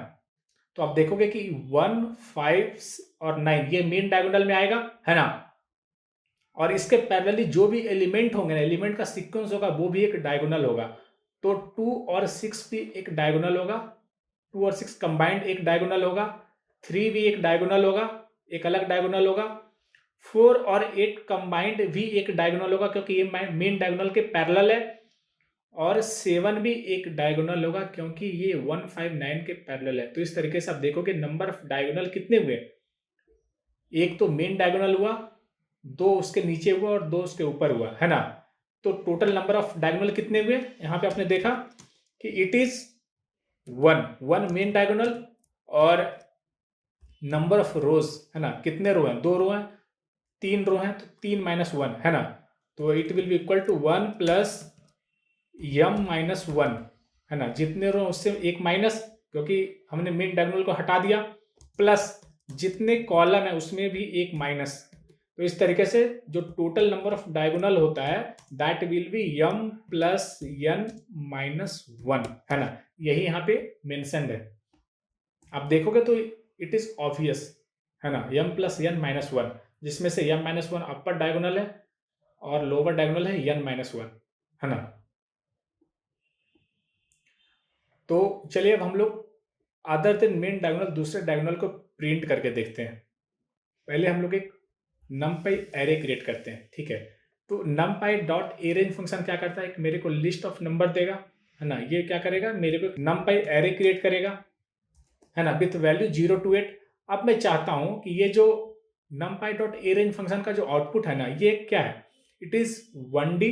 तो आप देखोगे कि 1 5 और 9 ये मेन डायगोनल में आएगा, है ना, और इसके पैरेलली जो भी एलिमेंट होंगे ना, एलिमेंट का सीक्वेंस होगा वो भी एक डायगोनल होगा। तो 2 और 6 भी एक डायगोनल होगा, 2 और 6 कंबाइंड एक डायगोनल होगा, 3 भी एक डायगोनल होगा, एक अलग डायगोनल होगा, 4 और 8 कंबाइंड भी एक डायगोनल होगा क्योंकि ये मेन डायगोनल के पैरेलल है, और 7 भी एक डायगोनल होगा क्योंकि ये 1 5 9 के पैरेलल है। तो इस तरीके से आप देखोगे नंबर ऑफ डायगोनल कितने हुए, एक तो मेन डायगोनल हुआ, दो उसके नीचे हुआ और दो उसके ऊपर हुआ, है ना। तो टोटल नंबर ऑफ डायगोनल कितने हुए, यहाँ पे आपने देखा कि इट इज 1 मेन डायगोनल, और नंबर ऑफ रोज, है ना, कितने रो हैं, 2 रो हैं, 3 रो हैं, तो 3 माइनस 1, है ना, तो it will be equal to 1 plus m minus 1, है ना, जितने रो उससे एक माइनस क्योंकि हमने मेन डायगोनल को हटा दिया, प्लस जितने कॉलम है उसमें भी एक माइनस। तो इस तरीके से जो टोटल नंबर ऑफ डायगोनल होता है that will be m plus n minus 1, है ना, यही यहाँ पे मेंशन्ड है। आप देखोगे तो इट इज ऑब्वियस, है ना, m प्लस n माइनस 1, जिसमें से m माइनस 1 अपर डायगोनल है और लोअर डायगोनल है n माइनस 1, है ना। तो चलिए अब हम लोग अदर देन मेन डायगोनल दूसरे डायगोनल को प्रिंट करके देखते हैं। पहले हम लोग एक numpy एरे क्रिएट करते हैं, ठीक है। तो numpy डॉट अरेंज फंक्शन क्या करता है, एक मेरे को लिस्ट ऑफ नंबर देगा, है ना, ये क्या करेगा, मेरे को numpy एरे क्रिएट करेगा, है ना, विथ वैल्यू 0 to 8। अब मैं चाहता हूं कि ये जो numpy डॉट अरेंज फंक्शन का जो आउटपुट है ना, ये क्या है, it is 1D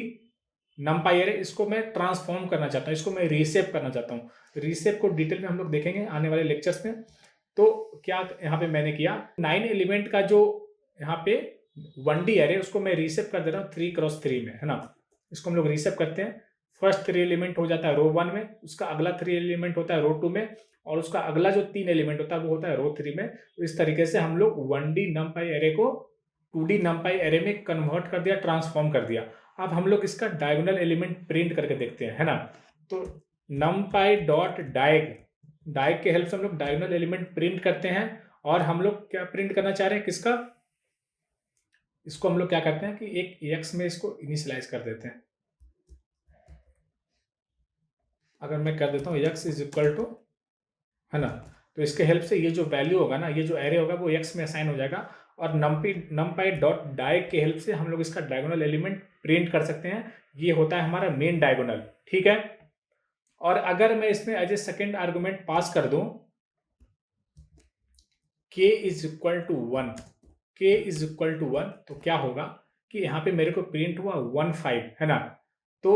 numpy array, इसको मैं ट्रांसफॉर्म करना चाहता हूँ, इसको मैं रीसेप करना चाहता हूँ। रीसेप को डिटेल में हम लोग देखेंगे आने वाले लेक्चर्स में। तो क्या यहाँ पे मैंने किया, 9 एलिमेंट का जो यहाँ पे 1D एरे, उसको मैं रीसेप कर दे रहा हूँ 3x3 में, है ना। इसको हम लोग रीसेप करते हैं, फर्स्ट 3 एलिमेंट हो जाता है रो 1 में, उसका अगला 3 एलिमेंट होता है रो 2 में, और उसका अगला जो 3 एलिमेंट होता है वो होता है रो 3 में। तो इस तरीके से हम लोग 1D numpy एरे को 2D numpy एरे में कन्वर्ट कर दिया, ट्रांसफॉर्म कर दिया। अब हम लोग इसका डायगोनल एलिमेंट प्रिंट करके देखते हैं, है ना। तो numpy डॉट डायग के हेल्प से हम लोग डायगोनल एलिमेंट प्रिंट करते हैं, और हम लोग क्या प्रिंट करना चाह रहे हैं, किसका, इसको हम लोग क्या करते हैं कि एक x में इसको इनिशियलाइज कर देते हैं। अगर मैं कर देता हूँ x इज इक्वल टू, है ना, तो इसके हेल्प से ये जो वैल्यू होगा ना, ये जो एरे होगा वो x में असाइन हो जाएगा, और numpy डॉट डायग के हेल्प से हम लोग इसका डायगोनल एलिमेंट प्रिंट कर सकते हैं। ये होता है हमारा मेन डायगोनल, ठीक है। और अगर मैं इसमें as a second argument pass कर दूं k is equal to 1, k is equal to 1, तो क्या होगा कि यहाँ पे मेरे को प्रिंट हुआ 1 5, है ना। तो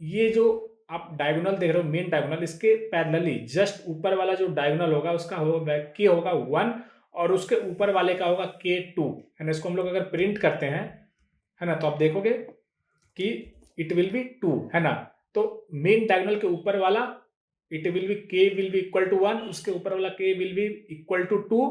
ये जो आप डायगोनल देख रहे हो मेन डायगोनल, इसके पैरेलली जस्ट ऊपर वाला जो डायगोनल होगा उसका होगा k होगा 1, और उसके ऊपर वाले का होगा k2, है ना। इसको हम लोग अगर प्रिंट करते हैं, है ना, तो आप देखोगे कि इट विल बी 2, है ना। तो मेन डायगोनल के ऊपर वाला it will be k will be equal to 1, उसके ऊपर वाला k will be equal to 2,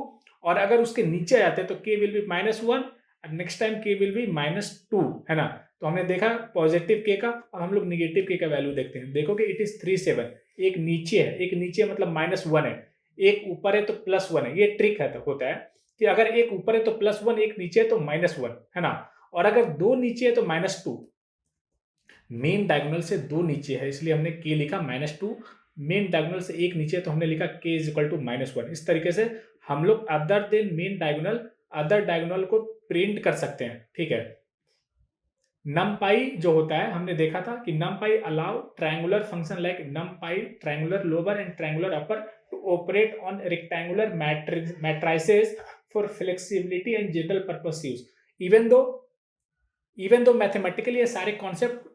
और अगर उसके नीचे जाते हैं तो k will be minus 1, next time k will be minus 2, है ना। तो हमने देखा पॉजिटिव k का, अब हम लोग निगेटिव k का वैल्यू देखते हैं। देखो कि इट इज 3 7, एक नीचे है, एक नीचे मतलब माइनस 1 है, एक ऊपर है तो प्लस 1 है। ये ट्रिक है, तो होता है कि अगर एक ऊपर है तो प्लस 1, एक नीचे है तो माइनस 1, है ना, और अगर दो नीचे है तो माइनस 2। मेन डायगोनल से दो नीचे है इसलिए हमने k लिखा -2, मेन डायगोनल से एक नीचे तो हमने लिखा k इज इक्वल टू -1। इस तरीके से हम लोग other than main diagonal other diagonal को प्रिंट कर सकते हैं, ठीक है। numpy जो होता है, हमने देखा था कि numpy allow triangular function like numpy triangular lower and triangular upper two operate on rectangular matrices for flexibility and general purpose use. Even though mathematically ये सारे कॉन्सेप्ट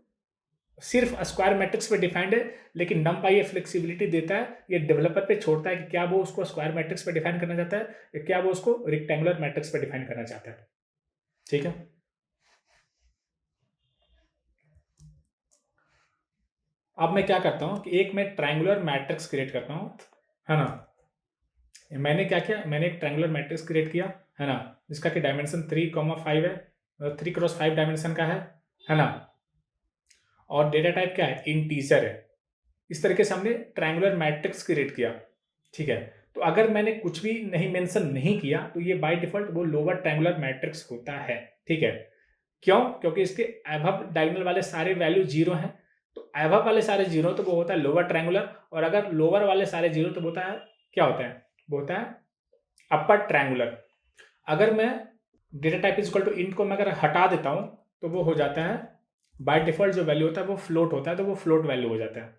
सिर्फ स्क्वायर मैट्रिक्स पे डिफाइंड है, लेकिन नमपाई ये फ्लेक्सिबिलिटी देता है, ये डेवलपर पे छोड़ता है कि क्या वो उसको स्क्वायर मैट्रिक्स पे डिफाइन करना चाहता है या क्या वो उसको रेक्टेंगुलर मैट्रिक्स पे डिफाइन करना चाहता है। ठीक है, अब मैं क्या करता हूँ कि एक मैं ट्रायंगुलर मैट्रिक्स क्रिएट करता हूँ, है ना। मैंने क्या किया, मैंने एक ट्रायंगुलर मैट्रिक्स क्रिएट किया, है ना, जिसका कि डायमेंशन 3,5 है, 3x5 डायमेंशन का है ना, और डेटा टाइप क्या है, इंटीजर है। इस तरीके से हमने ट्रायंगुलर मैट्रिक्स क्रिएट किया। ठीक है, तो अगर मैंने कुछ भी नहीं मेंशन नहीं किया तो ये बाय डिफॉल्ट वो लोअर ट्रायंगुलर मैट्रिक्स होता है। ठीक है, क्यों? क्योंकि इसके अबव डायगोनल वाले सारे वैल्यू जीरो हैं, तो अबव वाले सारे जीरो तो वो होता है लोअर ट्रायंगुलर, और अगर लोअर वाले सारे जीरो तो होता है क्या होता है, वो होता है अपर ट्रायंगुलर। अगर मैं data type is equal to int को मैं अगर हटा देता हूं तो वो हो जाता है बाय डिफॉल्ट जो वैल्यू होता है वो फ्लोट होता है, तो वो फ्लोट वैल्यू हो जाता है।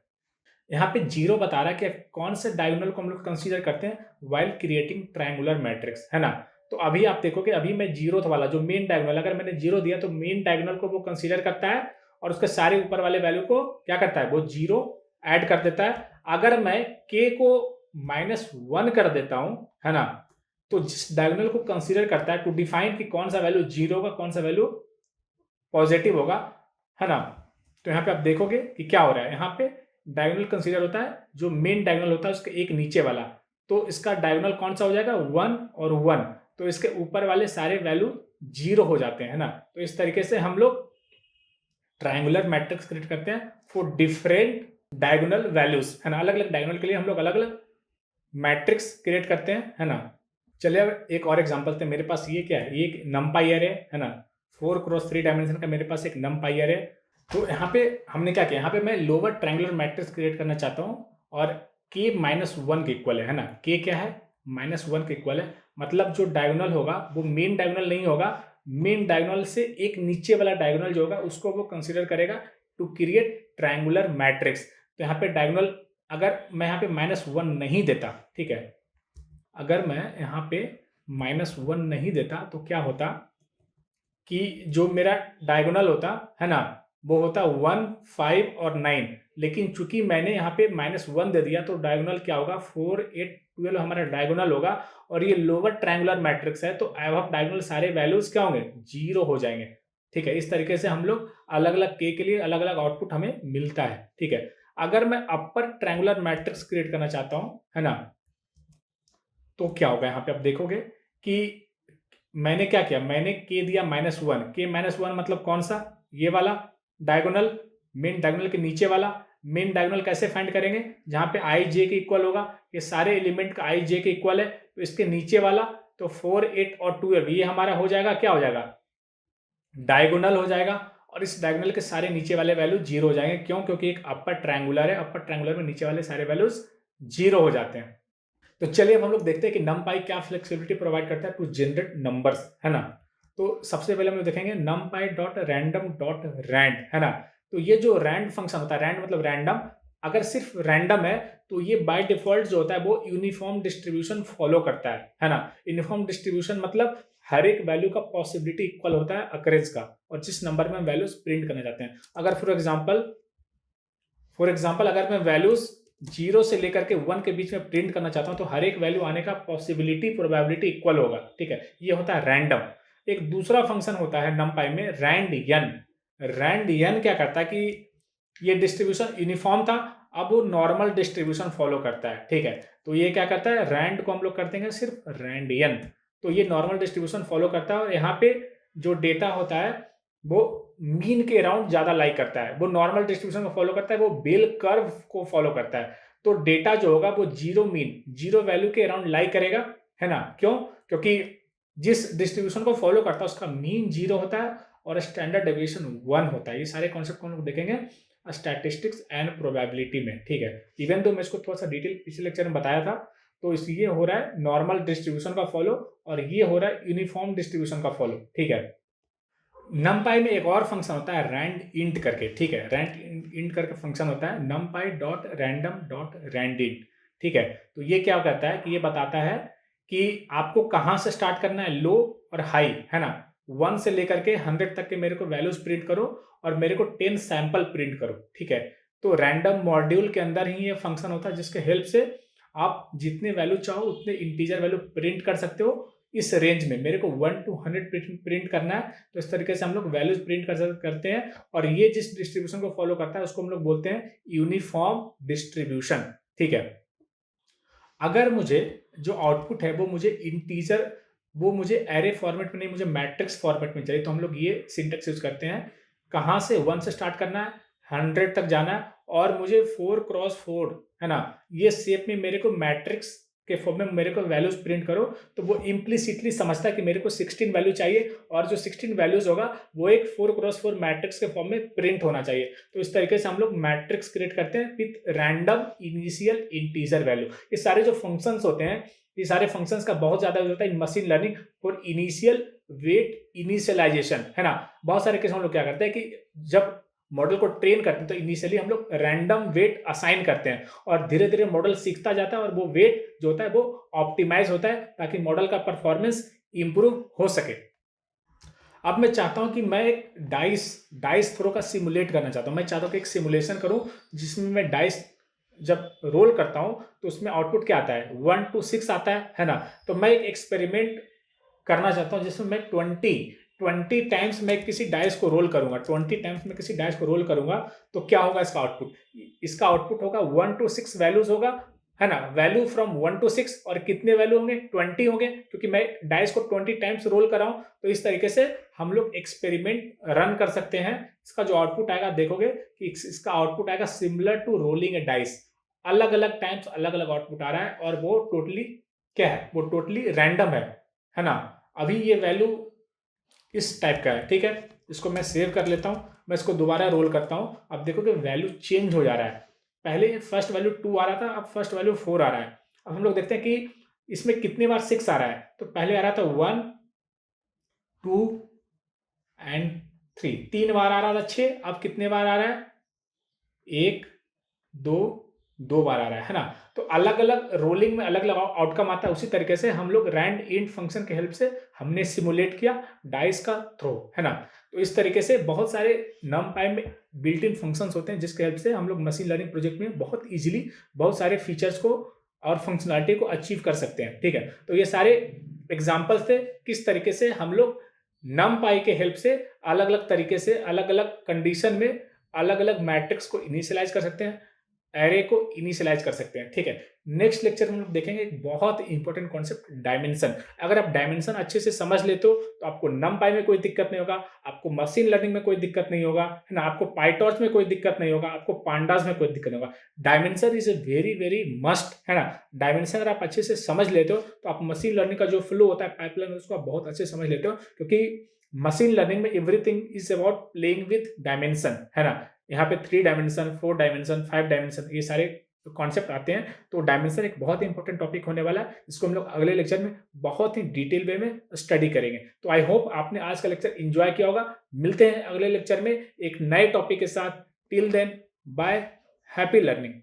यहाँ पे जीरो बता रहा है कि कौन से डायगोनल को हम लोग कंसीडर करते हैं वाइल क्रिएटिंग ट्रायंगुलर मैट्रिक्स, है ना। तो अभी आप देखोगे, अभी मैं जीरो वाला जो मेन डायगोनल, अगर मैंने जीरो दिया तो मेन डायगोनल को वो कंसीडर करता है और उसके सारे ऊपर वाले वैल्यू को क्या करता है, वो जीरो ऐड कर देता है। अगर मैं के को -1 कर देता हूं, है ना, तो जिस डायगोनल को कंसीडर करता है टू डिफाइन कि कौन सा वैल्यू जीरो होगा, कौन सा वैल्यू पॉजिटिव होगा, है ना। तो यहाँ पे आप देखोगे कि क्या हो रहा है, यहाँ पे डायगोनल कंसीडर होता है जो मेन डायगोनल होता है उसके एक नीचे वाला, तो इसका डायगोनल कौन सा हो जाएगा, 1 और 1, तो इसके ऊपर वाले सारे वैल्यू जीरो हो जाते हैं, है ना। तो इस तरीके से हम लोग ट्रायंगुलर मैट्रिक्स क्रिएट करते हैं फॉर डिफरेंट डायगोनल वैल्यूज, है ना। अलग अलग डायगोनल के लिए हम लोग अलग अलग मैट्रिक्स क्रिएट करते हैं, है ना। चलिए अब एक और एग्जांपल थे, मेरे पास ये क्या है, ये एक नमपाई अरे है ना, 4x3 डायमेंशन का मेरे पास एक नमपाई अरे। तो यहाँ पे हमने क्या किया, यहाँ पे मैं लोअर ट्रायंगुलर मैट्रिक्स क्रिएट करना चाहता हूँ और k-1 के इक्वल है ना। k क्या है, -1 के इक्वल है, मतलब जो डायगोनल होगा वो मेन डायगोनल नहीं होगा, मेन डायगोनल से एक नीचे वाला डायगोनल जो होगा उसको वो कंसिडर करेगा टू क्रिएट ट्रायंगुलर मैट्रिक्स। तो यहाँ पे डायगोनल, अगर मैं यहाँ पे -1 नहीं देता, ठीक है, अगर मैं यहाँ पे -1 नहीं देता तो क्या होता कि जो मेरा डायगोनल होता, है ना, वो होता 1, 5 और 9, लेकिन चूंकि मैंने यहाँ पे -1 दे दिया तो डायगोनल क्या होगा, 4, 8, 12 हमारा डायगोनल होगा, और ये लोअर ट्रायंगुलर मैट्रिक्स है तो अब डायगोनल सारे वैल्यूज क्या होंगे, जीरो हो जाएंगे। ठीक है, इस तरीके से हम लोग अलग अलग के लिए अलग अलग आउटपुट हमें मिलता है। ठीक है, अगर मैं अपर ट्रायंगुलर मैट्रिक्स क्रिएट करना चाहता हूं, है ना, तो क्या होगा, यहाँ पे आप देखोगे कि मैंने क्या किया, मैंने के दिया -1, के -1 मतलब कौन सा, ये वाला डायगोनल, मेन डायगोनल के नीचे वाला। मेन डायगोनल कैसे फाइंड करेंगे, जहां पे आई जे के इक्वल होगा, ये सारे एलिमेंट का आई जे के इक्वल है, तो इसके नीचे वाला, तो 4, 8 और 12 ये हमारा हो जाएगा, क्या हो जाएगा, डायगोनल हो जाएगा, और इस डायगोनल के सारे नीचे वाले वैल्यू जीरो हो जाएंगे। क्यों? क्योंकि एक अपर ट्रायंगुलर है, अपर ट्रायंगुलर में नीचे वाले सारे वैल्यूज जीरो हो जाते हैं। तो चलिए अब हम लोग देखते हैं कि numpy क्या फ्लेक्सिबिलिटी प्रोवाइड करता है टू जनरेट नंबर्स, है ना। तो सबसे पहले हम लोग देखेंगे numpy.random.rand, है ना। तो ये जो रैंड फंक्शन होता है, रैंड मतलब रैंडम, अगर सिर्फ रैंडम है तो ये बाय डिफॉल्ट जो होता है वो यूनिफॉर्म डिस्ट्रीब्यूशन फॉलो करता है ना। यूनिफॉर्म डिस्ट्रीब्यूशन मतलब हर एक वैल्यू का पॉसिबिलिटी इक्वल होता है अकरेंस का, और जिस नंबर में हम वैल्यूज प्रिंट करना चाहते हैं। अगर फॉर एग्जाम्पल अगर मैं वैल्यूज 0 से लेकर के 1 के बीच में प्रिंट करना चाहता हूं तो हर एक वैल्यू आने का पॉसिबिलिटी प्रोबेबिलिटी इक्वल होगा। ठीक है, ये होता है रैंडम। एक दूसरा फंक्शन होता है numpy में रैंड n क्या करता है कि ये डिस्ट्रीब्यूशन यूनिफॉर्म था, अब वो नॉर्मल डिस्ट्रीब्यूशन फॉलो करता है। ठीक है, तो ये क्या करता है, रैंड को हम लोग करते हैं सिर्फ रैंड n, तो ये नॉर्मल डिस्ट्रीब्यूशन फॉलो करता है, और यहाँ पे जो डेटा होता है वो मीन के अराउंड ज्यादा लाइक करता है, वो नॉर्मल डिस्ट्रीब्यूशन को फॉलो करता है, वो बेल कर्व को फॉलो करता है। तो डेटा जो होगा वो जीरो मीन, जीरो वैल्यू के अराउंड लाइक करेगा, है ना। क्यों? क्योंकि जिस डिस्ट्रीब्यूशन को फॉलो करता है उसका मीन जीरो होता है और स्टैंडर्ड डेविएशन 1 होता है। ये सारे कॉन्सेप्ट को हम लोग देखेंगे स्टैटिस्टिक्स एंड प्रोबेबिलिटी में। ठीक है, इवन तो मैं इसको थोड़ा सा डिटेल पिछले लेक्चर में बताया था, तो इसलिए हो रहा है नॉर्मल डिस्ट्रीब्यूशन का फॉलो और ये हो रहा है यूनिफॉर्म डिस्ट्रीब्यूशन का फॉलो। ठीक है, numpy में एक और फंक्शन होता है रैंड इंट करके। ठीक है, रैंड इंट करके फंक्शन होता है numpy.random.randint। ठीक है, तो ये क्या करता है कि ये बताता है कि आपको कहां से स्टार्ट करना है, लो और हाई, है ना, 1 से लेकर के 100 तक के मेरे को वैल्यूज प्रिंट करो और मेरे को 10 सैंपल प्रिंट करो, ठीक है। तो रैंडम मॉड्यूल के अंदर ही ये फंक्शन होता है जिसके हेल्प से आप जितने वैल्यू चाहो उतने इंटीजर वैल्यू प्रिंट कर सकते हो इस रेंज में। मेरे को 1 to 100 प्रिंट करना है, तो इस तरीके से हम लोग वैल्यूज प्रिंट करते हैं। और ये जिस डिस्ट्रीब्यूशन को फॉलो करता है उसको हम लोग बोलते हैं यूनिफॉर्म डिस्ट्रीब्यूशन, ठीक है। अगर मुझे जो आउटपुट है वो मुझे इंटीजर, वो मुझे एरे फॉर्मेट में नहीं, मुझे मैट्रिक्स फॉर्मेट में चाहिए, तो हम लोग ये सिंटेक्स यूज करते हैं। कहाँ से 1 से स्टार्ट करना है, 100 तक जाना है, और मुझे 4x4 है ना, ये शेप में मेरे को मैट्रिक्स के फॉर्म में मेरे को वैल्यूज प्रिंट करो। तो वो इम्प्लिसिटली समझता है कि मेरे को 16 वैल्यू चाहिए, और जो 16 वैल्यूज होगा वो एक 4x4 मैट्रिक्स के फॉर्म में प्रिंट होना चाहिए। तो इस तरीके से हम लोग मैट्रिक्स क्रिएट करते हैं with random initial integer value. ये सारे जो फंक्शंस होते हैं, ये सारे फंक्शंस का बहुत ज्यादा यूज होता है in machine learning for initial weight initialization, है ना। बहुत सारे केस हम लोग क्या करते हैं कि जब मॉडल को ट्रेन करते हैं तो इनिशियली हम लोग रैंडम वेट असाइन करते हैं, और धीरे धीरे मॉडल सीखता जाता है और वो वेट जो होता है वो ऑप्टिमाइज होता है ताकि मॉडल का परफॉर्मेंस इंप्रूव हो सके। अब मैं चाहता हूं कि मैं एक डाइस थ्रो का सिमुलेट करना चाहता हूं। मैं चाहता हूं कि एक सिमुलेशन करूं जिसमें मैं डाइस जब रोल करता हूं तो उसमें आउटपुट क्या आता है, 1 to 6 आता है ना। तो मैं एक एक्सपेरिमेंट करना चाहता हूं जिसमें मैं 20 टाइम्स मैं किसी डाइस को रोल करूंगा। 20 टाइम्स मैं किसी डाइस को रोल करूंगा तो क्या होगा इसका आउटपुट, इसका आउटपुट होगा 1 to 6 वैल्यूज होगा, है ना। वैल्यू फ्रॉम 1 to 6, और कितने वैल्यू होंगे, 20 होंगे, क्योंकि मैं डाइस को 20 टाइम्स रोल कर रहा हूं। तो इस तरीके से हम लोग एक्सपेरिमेंट रन कर सकते हैं। इसका जो आउटपुट आएगा देखोगे कि इसका आउटपुट आएगा similar to rolling a dice. अलग अलग टाइम्स अलग अलग आउटपुट आ रहा है, और वो टोटली क्या है, वो टोटली रैंडम है ना। अभी ये वैल्यू इस टाइप का है, ठीक है। इसको मैं सेव कर लेता हूं, मैं इसको दोबारा रोल करता हूं। अब देखो कि वैल्यू चेंज हो जा रहा है। पहले फर्स्ट वैल्यू 2 आ रहा था, अब फर्स्ट वैल्यू 4 आ रहा है। अब हम लोग देखते हैं कि इसमें कितने बार 6 आ रहा है। तो पहले आ रहा था 1 2 एंड 3, 3 बार आ रहा था 6। अब कितने बार आ रहा है, 1 2 2 बार आ रहा है ना। तो अलग अलग रोलिंग में अलग अलग आउटकम आता है। उसी तरीके से हम लोग रैंड इंट फंक्शन के हेल्प से हमने सिमुलेट किया डाइस का थ्रो, है ना। तो इस तरीके से बहुत सारे numpy में बिल्ट इन फंक्शंस होते हैं जिसके हेल्प से हम लोग मशीन लर्निंग प्रोजेक्ट में बहुत इजीली बहुत सारे फीचर्स को और फंक्शनलिटी को अचीव कर सकते हैं, ठीक है। तो ये सारे एग्जाम्पल्स थे किस तरीके से हम लोग numpy के हेल्प से अलग अलग तरीके से अलग अलग कंडीशन में अलग अलग मैट्रिक्स को इनिशियलाइज कर सकते हैं, एरे को इनिशियलाइज कर सकते हैं, ठीक है। नेक्स्ट लेक्चर में हम लोग देखेंगे एक बहुत इंपॉर्टेंट कॉन्सेप्ट, डायमेंशन। अगर आप डायमेंशन अच्छे से समझ लेते हो तो आपको numpy में कोई दिक्कत नहीं होगा, आपको मशीन लर्निंग में कोई दिक्कत नहीं होगा, है ना। आपको पाइटॉर्च में कोई दिक्कत नहीं होगा, आपको पांडास में कोई दिक्कत नहीं होगा। Dimension is a very very must, है ना। डायमेंशन अगर आप अच्छे से समझ लेते हो तो आप मशीन लर्निंग का जो फ्लो होता है पाइपलाइन उसको आप बहुत अच्छे से समझ लेते हो, क्योंकि मशीन लर्निंग में everything is about playing with dimension, है ना। यहाँ पे 3 डायमेंशन, 4 डायमेंशन, 5 डायमेंशन, ये सारे कॉन्सेप्ट आते हैं। तो डायमेंशन एक बहुत ही इंपॉर्टेंट टॉपिक होने वाला है, इसको हम लोग अगले लेक्चर में बहुत ही डिटेल वे में स्टडी करेंगे। तो आई होप आपने आज का लेक्चर एंजॉय किया होगा। मिलते हैं अगले लेक्चर में एक नए टॉपिक के साथ। Till then bye, happy learning.